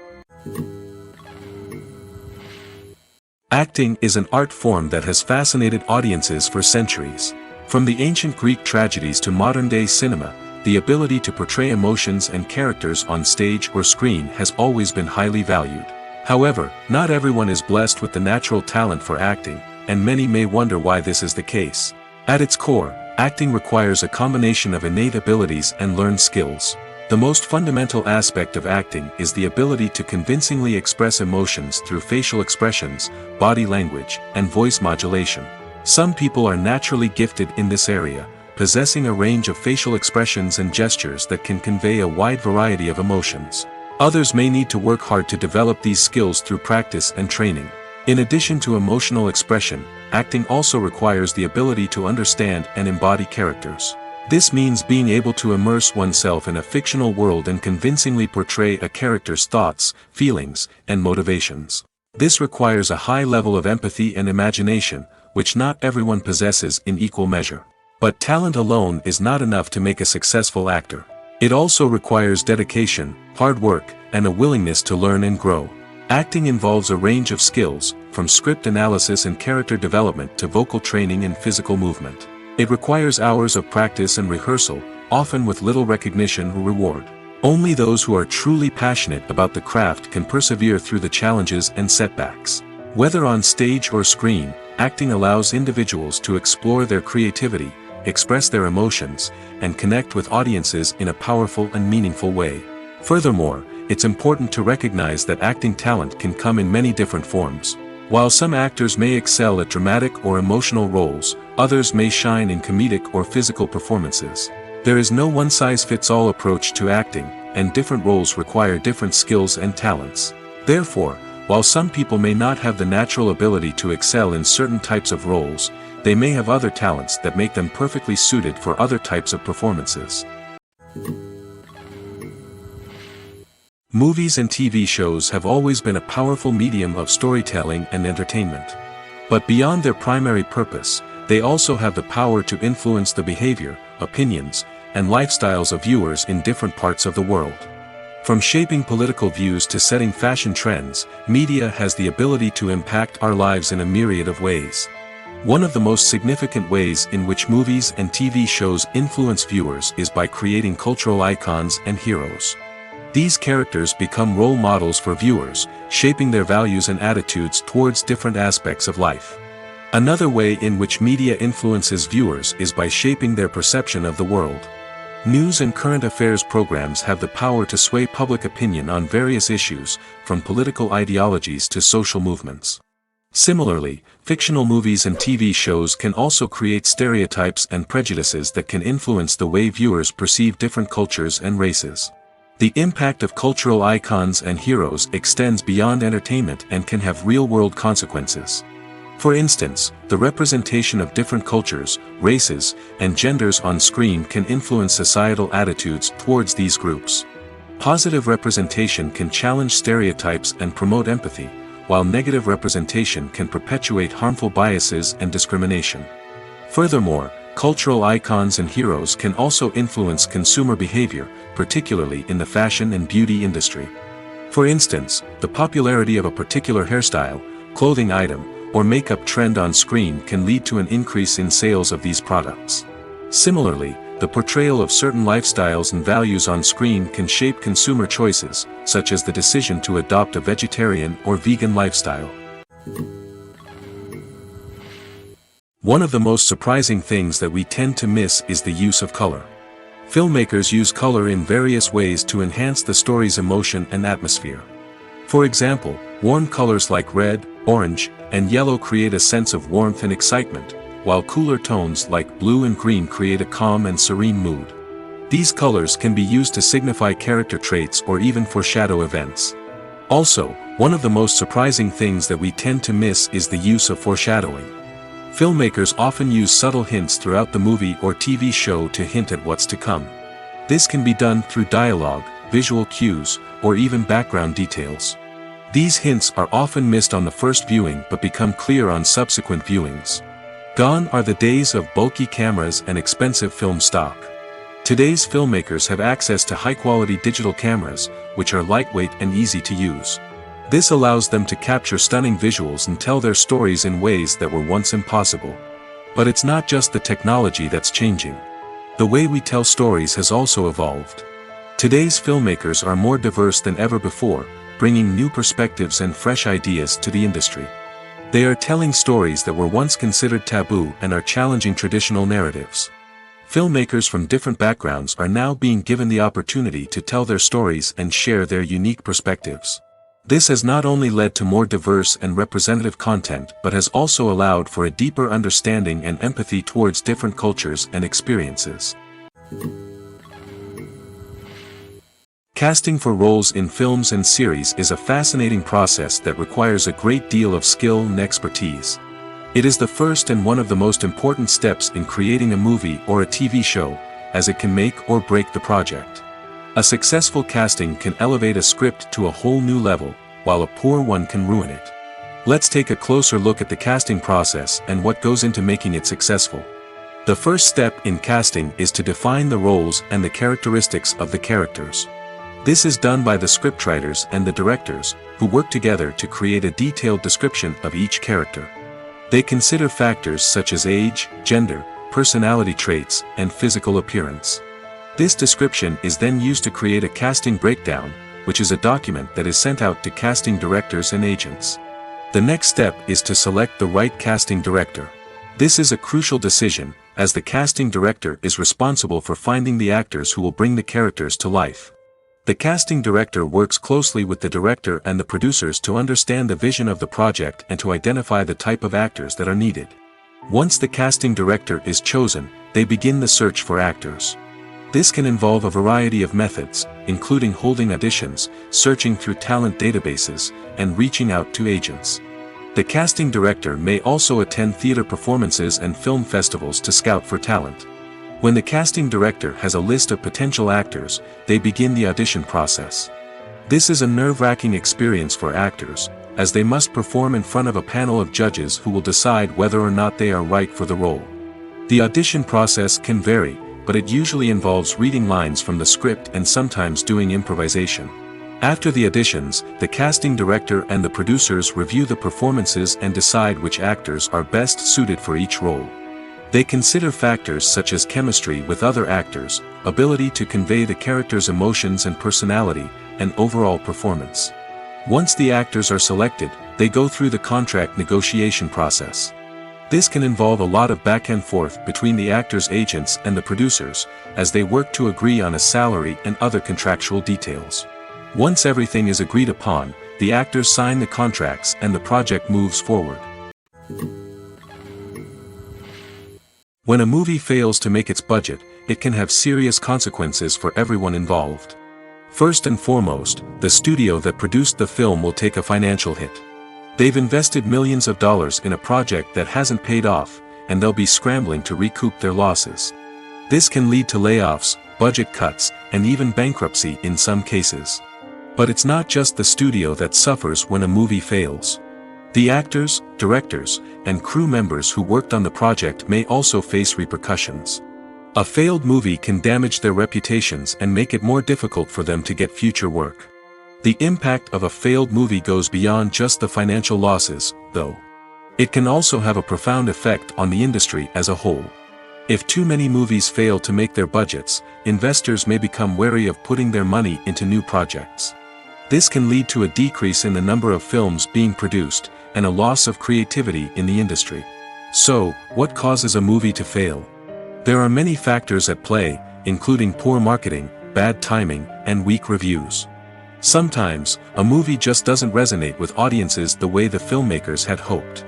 Acting is an art form that has fascinated audiences for centuries. From the ancient Greek tragedies to modern-day cinema, the ability to portray emotions and characters on stage or screen has always been highly valued. However, not everyone is blessed with the natural talent for acting, and many may wonder why this is the case. At its core, acting requires a combination of innate abilities and learned skills. The most fundamental aspect of acting is the ability to convincingly express emotions through facial expressions, body language, and voice modulation. Some people are naturally gifted in this area, possessing a range of facial expressions and gestures that can convey a wide variety of emotions. Others may need to work hard to develop these skills through practice and training. In addition to emotional expression, acting also requires the ability to understand and embody characters. This means being able to immerse oneself in a fictional world and convincingly portray a character's thoughts, feelings, and motivations. This requires a high level of empathy and imagination, which not everyone possesses in equal measure. But talent alone is not enough to make a successful actor. It also requires dedication, hard work, and a willingness to learn and grow. Acting involves a range of skills, from script analysis and character development to vocal training and physical movement. It requires hours of practice and rehearsal, often with little recognition or reward. Only those who are truly passionate about the craft can persevere through the challenges and setbacks. Whether on stage or screen, acting allows individuals to explore their creativity, express their emotions, and connect with audiences in a powerful and meaningful way. Furthermore, it's important to recognize that acting talent can come in many different forms. While some actors may excel at dramatic or emotional roles, others may shine in comedic or physical performances. There is no one-size-fits-all approach to acting, and different roles require different skills and talents. Therefore, while some people may not have the natural ability to excel in certain types of roles, they may have other talents that make them perfectly suited for other types of performances. Movies and TV shows have always been a powerful medium of storytelling and entertainment. But beyond their primary purpose, they also have the power to influence the behavior, opinions, and lifestyles of viewers in different parts of the world. From shaping political views to setting fashion trends, media has the ability to impact our lives in a myriad of ways. One of the most significant ways in which movies and TV shows influence viewers is by creating cultural icons and heroes. These characters become role models for viewers, shaping their values and attitudes towards different aspects of life. Another way in which media influences viewers is by shaping their perception of the world. News and current affairs programs have the power to sway public opinion on various issues, from political ideologies to social movements. Similarly, fictional movies and TV shows can also create stereotypes and prejudices that can influence the way viewers perceive different cultures and races. The impact of cultural icons and heroes extends beyond entertainment and can have real-world consequences. For instance, the representation of different cultures, races, and genders on screen can influence societal attitudes towards these groups. Positive representation can challenge stereotypes and promote empathy, while negative representation can perpetuate harmful biases and discrimination. Furthermore, cultural icons and heroes can also influence consumer behavior, particularly in the fashion and beauty industry. For instance, the popularity of a particular hairstyle, clothing item, or makeup trend on screen can lead to an increase in sales of these products. Similarly, the portrayal of certain lifestyles and values on screen can shape consumer choices, such as the decision to adopt a vegetarian or vegan lifestyle. One of the most surprising things that we tend to miss is the use of color. Filmmakers use color in various ways to enhance the story's emotion and atmosphere. For example, warm colors like red, orange, and yellow create a sense of warmth and excitement, while cooler tones like blue and green create a calm and serene mood. These colors can be used to signify character traits or even foreshadow events. Also, one of the most surprising things that we tend to miss is the use of foreshadowing. Filmmakers often use subtle hints throughout the movie or TV show to hint at what's to come. This can be done through dialogue, visual cues, or even background details. These hints are often missed on the first viewing but become clear on subsequent viewings. Gone are the days of bulky cameras and expensive film stock. Today's filmmakers have access to high-quality digital cameras, which are lightweight and easy to use. This allows them to capture stunning visuals and tell their stories in ways that were once impossible. But it's not just the technology that's changing. The way we tell stories has also evolved. Today's filmmakers are more diverse than ever before, bringing new perspectives and fresh ideas to the industry. They are telling stories that were once considered taboo and are challenging traditional narratives. Filmmakers from different backgrounds are now being given the opportunity to tell their stories and share their unique perspectives. This has not only led to more diverse and representative content but has also allowed for a deeper understanding and empathy towards different cultures and experiences. Casting for roles in films and series is a fascinating process that requires a great deal of skill and expertise. It is the first and one of the most important steps in creating a movie or a TV show, as it can make or break the project. A successful casting can elevate a script to a whole new level, while a poor one can ruin it. Let's take a closer look at the casting process and what goes into making it successful. The first step in casting is to define the roles and the characteristics of the characters. This is done by the scriptwriters and the directors, who work together to create a detailed description of each character. They consider factors such as age, gender, personality traits, and physical appearance. This description is then used to create a casting breakdown, which is a document that is sent out to casting directors and agents. The next step is to select the right casting director. This is a crucial decision, as the casting director is responsible for finding the actors who will bring the characters to life. The casting director works closely with the director and the producers to understand the vision of the project and to identify the type of actors that are needed. Once the casting director is chosen, they begin the search for actors. This can involve a variety of methods, including holding auditions, searching through talent databases, and reaching out to agents. The casting director may also attend theater performances and film festivals to scout for talent. When the casting director has a list of potential actors, they begin the audition process. This is a nerve-wracking experience for actors, as they must perform in front of a panel of judges who will decide whether or not they are right for the role. The audition process can vary, but it usually involves reading lines from the script and sometimes doing improvisation. After the auditions, the casting director and the producers review the performances and decide which actors are best suited for each role. They consider factors such as chemistry with other actors, ability to convey the character's emotions and personality, and overall performance. Once the actors are selected, they go through the contract negotiation process. This can involve a lot of back and forth between the actors' agents and the producers, as they work to agree on a salary and other contractual details. Once everything is agreed upon, the actors sign the contracts and the project moves forward. When a movie fails to make its budget, it can have serious consequences for everyone involved. First and foremost, the studio that produced the film will take a financial hit. They've invested millions of dollars in a project that hasn't paid off, and they'll be scrambling to recoup their losses. This can lead to layoffs, budget cuts, and even bankruptcy in some cases. But it's not just the studio that suffers when a movie fails. The actors, directors, and crew members who worked on the project may also face repercussions. A failed movie can damage their reputations and make it more difficult for them to get future work. The impact of a failed movie goes beyond just the financial losses, though. It can also have a profound effect on the industry as a whole. If too many movies fail to make their budgets, investors may become wary of putting their money into new projects. This can lead to a decrease in the number of films being produced, and a loss of creativity in the industry. So, what causes a movie to fail? There are many factors at play, including poor marketing, bad timing, and weak reviews. Sometimes, a movie just doesn't resonate with audiences the way the filmmakers had hoped.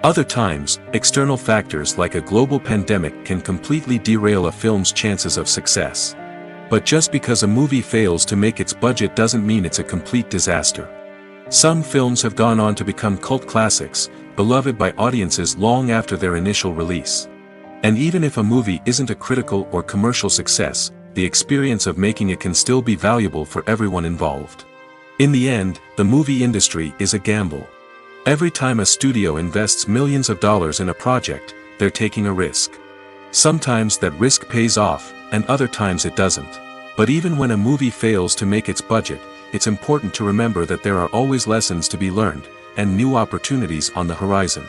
Other times, external factors like a global pandemic can completely derail a film's chances of success. But just because a movie fails to make its budget doesn't mean it's a complete disaster. Some films have gone on to become cult classics, beloved by audiences long after their initial release. And even if a movie isn't a critical or commercial success, the experience of making it can still be valuable for everyone involved. In the end, the movie industry is a gamble. Every time a studio invests millions of dollars in a project, they're taking a risk. Sometimes that risk pays off, and other times it doesn't. But even when a movie fails to make its budget, it's important to remember that there are always lessons to be learned, and new opportunities on the horizon.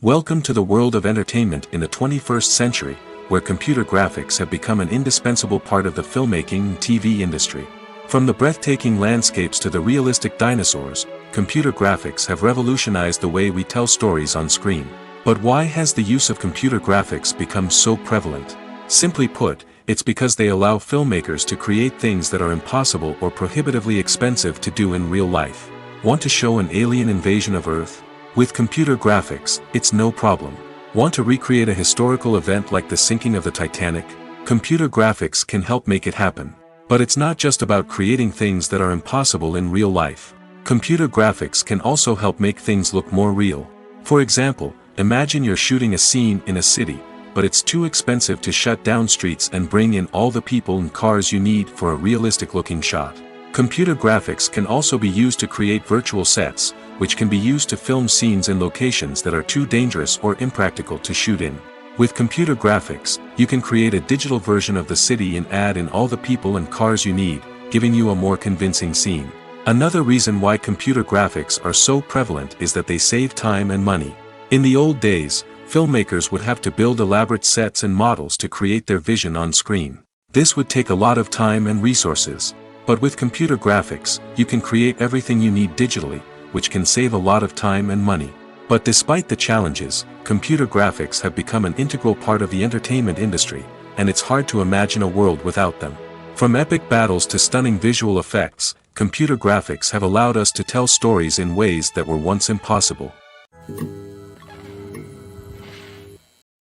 Welcome to the world of entertainment in the 21st century, where computer graphics have become an indispensable part of the filmmaking and TV industry. From the breathtaking landscapes to the realistic dinosaurs, computer graphics have revolutionized the way we tell stories on screen. But why has the use of computer graphics become so prevalent? Simply put, it's because they allow filmmakers to create things that are impossible or prohibitively expensive to do in real life. Want to show an alien invasion of Earth? With computer graphics, it's no problem. Want to recreate a historical event like the sinking of the Titanic? Computer graphics can help make it happen. But it's not just about creating things that are impossible in real life. Computer graphics can also help make things look more real. For example, imagine you're shooting a scene in a city, but it's too expensive to shut down streets and bring in all the people and cars you need for a realistic-looking shot. Computer graphics can also be used to create virtual sets, which can be used to film scenes in locations that are too dangerous or impractical to shoot in. With computer graphics, you can create a digital version of the city and add in all the people and cars you need, giving you a more convincing scene. Another reason why computer graphics are so prevalent is that they save time and money. In the old days, filmmakers would have to build elaborate sets and models to create their vision on screen. This would take a lot of time and resources. But with computer graphics, you can create everything you need digitally, which can save a lot of time and money. But despite the challenges, computer graphics have become an integral part of the entertainment industry, and it's hard to imagine a world without them. From epic battles to stunning visual effects, computer graphics have allowed us to tell stories in ways that were once impossible.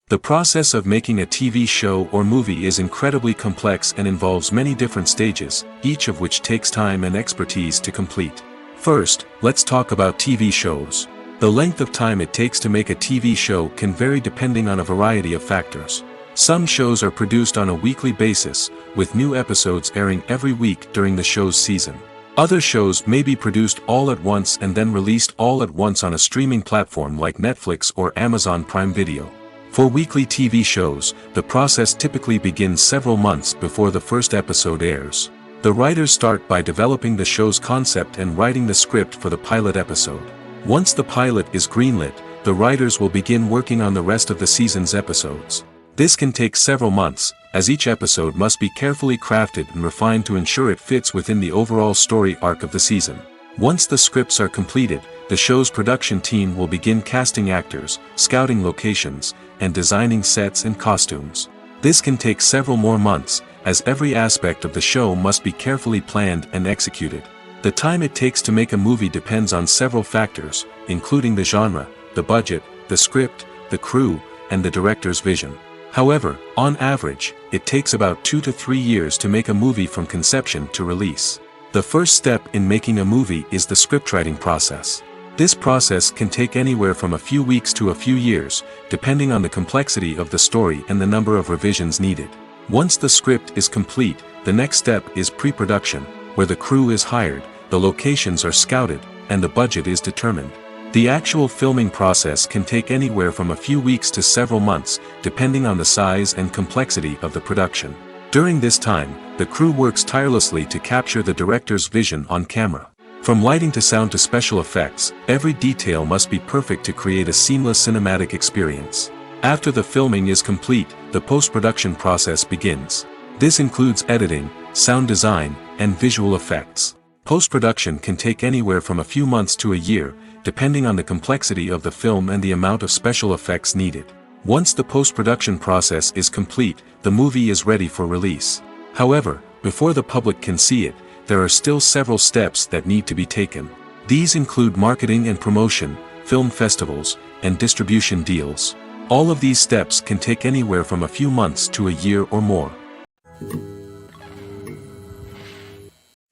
The process of making a TV show or movie is incredibly complex and involves many different stages, each of which takes time and expertise to complete. First, let's talk about TV shows. The length of time it takes to make a TV show can vary depending on a variety of factors. Some shows are produced on a weekly basis, with new episodes airing every week during the show's season. Other shows may be produced all at once and then released all at once on a streaming platform like Netflix or Amazon Prime Video. For weekly TV shows, the process typically begins several months before the first episode airs. The writers start by developing the show's concept and writing the script for the pilot episode. Once the pilot is greenlit, the writers will begin working on the rest of the season's episodes. This can take several months, as each episode must be carefully crafted and refined to ensure it fits within the overall story arc of the season. Once the scripts are completed, the show's production team will begin casting actors, scouting locations, and designing sets and costumes. This can take several more months, as every aspect of the show must be carefully planned and executed. The time it takes to make a movie depends on several factors, including the genre, the budget, the script, the crew, and the director's vision. However, on average, it takes about 2 to 3 years to make a movie from conception to release. The first step in making a movie is the scriptwriting process. This process can take anywhere from a few weeks to a few years, depending on the complexity of the story and the number of revisions needed. Once the script is complete, the next step is pre-production, where the crew is hired, the locations are scouted, and the budget is determined. The actual filming process can take anywhere from a few weeks to several months, depending on the size and complexity of the production. During this time, the crew works tirelessly to capture the director's vision on camera. From lighting to sound to special effects, every detail must be perfect to create a seamless cinematic experience. After the filming is complete, the post-production process begins. This includes editing, sound design, and visual effects. Post-production can take anywhere from a few months to a year, depending on the complexity of the film and the amount of special effects needed. Once the post-production process is complete, the movie is ready for release. However, before the public can see it, there are still several steps that need to be taken. These include marketing and promotion, film festivals, and distribution deals. All of these steps can take anywhere from a few months to a year or more.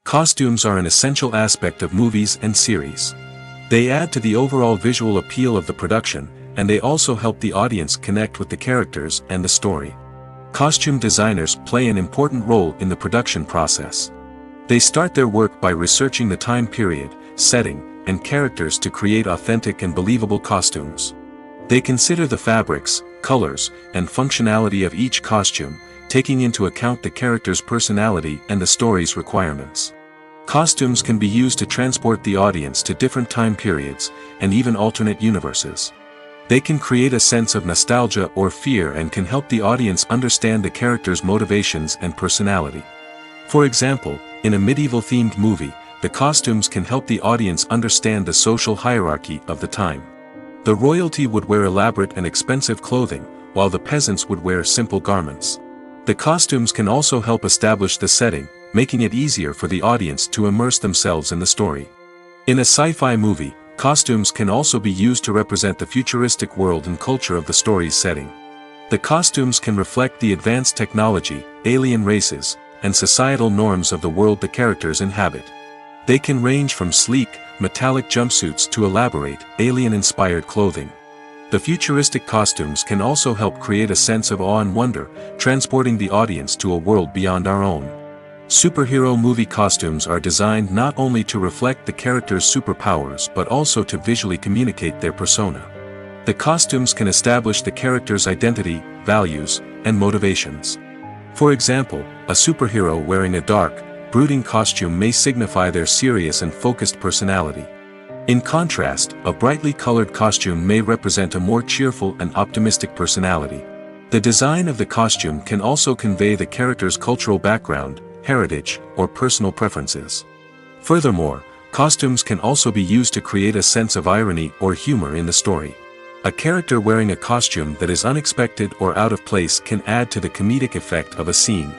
Costumes are an essential aspect of movies and series. They add to the overall visual appeal of the production, and they also help the audience connect with the characters and the story. Costume designers play an important role in the production process. They start their work by researching the time period, setting, and characters to create authentic and believable costumes. They consider the fabrics, colors, and functionality of each costume, taking into account the character's personality and the story's requirements. Costumes can be used to transport the audience to different time periods, and even alternate universes. They can create a sense of nostalgia or fear and can help the audience understand the character's motivations and personality. For example, in a medieval-themed movie, the costumes can help the audience understand the social hierarchy of the time. The royalty would wear elaborate and expensive clothing, while the peasants would wear simple garments. The costumes can also help establish the setting, making it easier for the audience to immerse themselves in the story. In a sci-fi movie, costumes can also be used to represent the futuristic world and culture of the story's setting. The costumes can reflect the advanced technology, alien races, and societal norms of the world the characters inhabit. They can range from sleek, metallic jumpsuits to elaborate, alien-inspired clothing. The futuristic costumes can also help create a sense of awe and wonder, transporting the audience to a world beyond our own. Superhero movie costumes are designed not only to reflect the character's superpowers but also to visually communicate their persona. The costumes can establish the character's identity, values, and motivations. For example, a superhero wearing a dark, brooding costume may signify their serious and focused personality. In contrast, a brightly colored costume may represent a more cheerful and optimistic personality. The design of the costume can also convey the character's cultural background, heritage, or personal preferences. Furthermore, Costumes can also be used to create a sense of irony or humor in the story. A character wearing a costume that is unexpected or out of place can add to the comedic effect of a scene.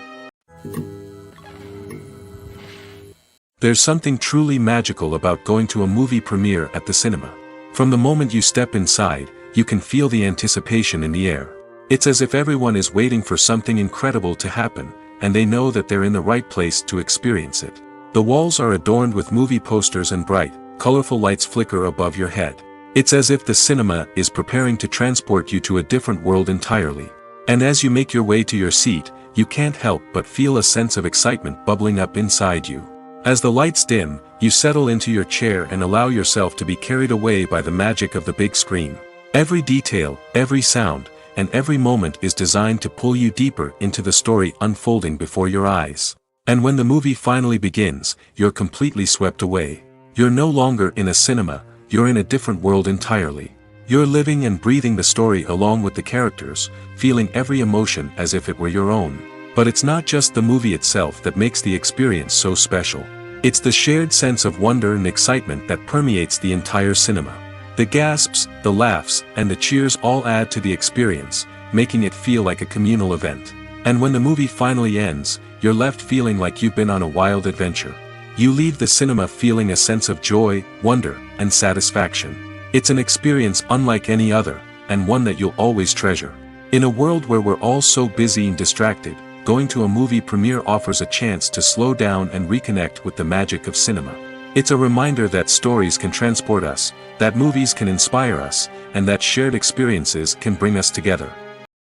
There's something truly magical about going to a movie premiere at the cinema. From the moment you step inside, you can feel the anticipation in the air. It's as if everyone is waiting for something incredible to happen, and they know that they're in the right place to experience it. The walls are adorned with movie posters and bright, colorful lights flicker above your head. It's as if the cinema is preparing to transport you to a different world entirely. And as you make your way to your seat, you can't help but feel a sense of excitement bubbling up inside you. As the lights dim, you settle into your chair and allow yourself to be carried away by the magic of the big screen. Every detail, every sound, and every moment is designed to pull you deeper into the story unfolding before your eyes. And when the movie finally begins, you're completely swept away. You're no longer in a cinema, you're in a different world entirely. You're living and breathing the story along with the characters, feeling every emotion as if it were your own. But it's not just the movie itself that makes the experience so special. It's the shared sense of wonder and excitement that permeates the entire cinema. The gasps, the laughs, and the cheers all add to the experience, making it feel like a communal event. And when the movie finally ends, you're left feeling like you've been on a wild adventure. You leave the cinema feeling a sense of joy, wonder, and satisfaction. It's an experience unlike any other, and one that you'll always treasure. In a world where we're all so busy and distracted, going to a movie premiere offers a chance to slow down and reconnect with the magic of cinema. It's a reminder that stories can transport us, that movies can inspire us, and that shared experiences can bring us together.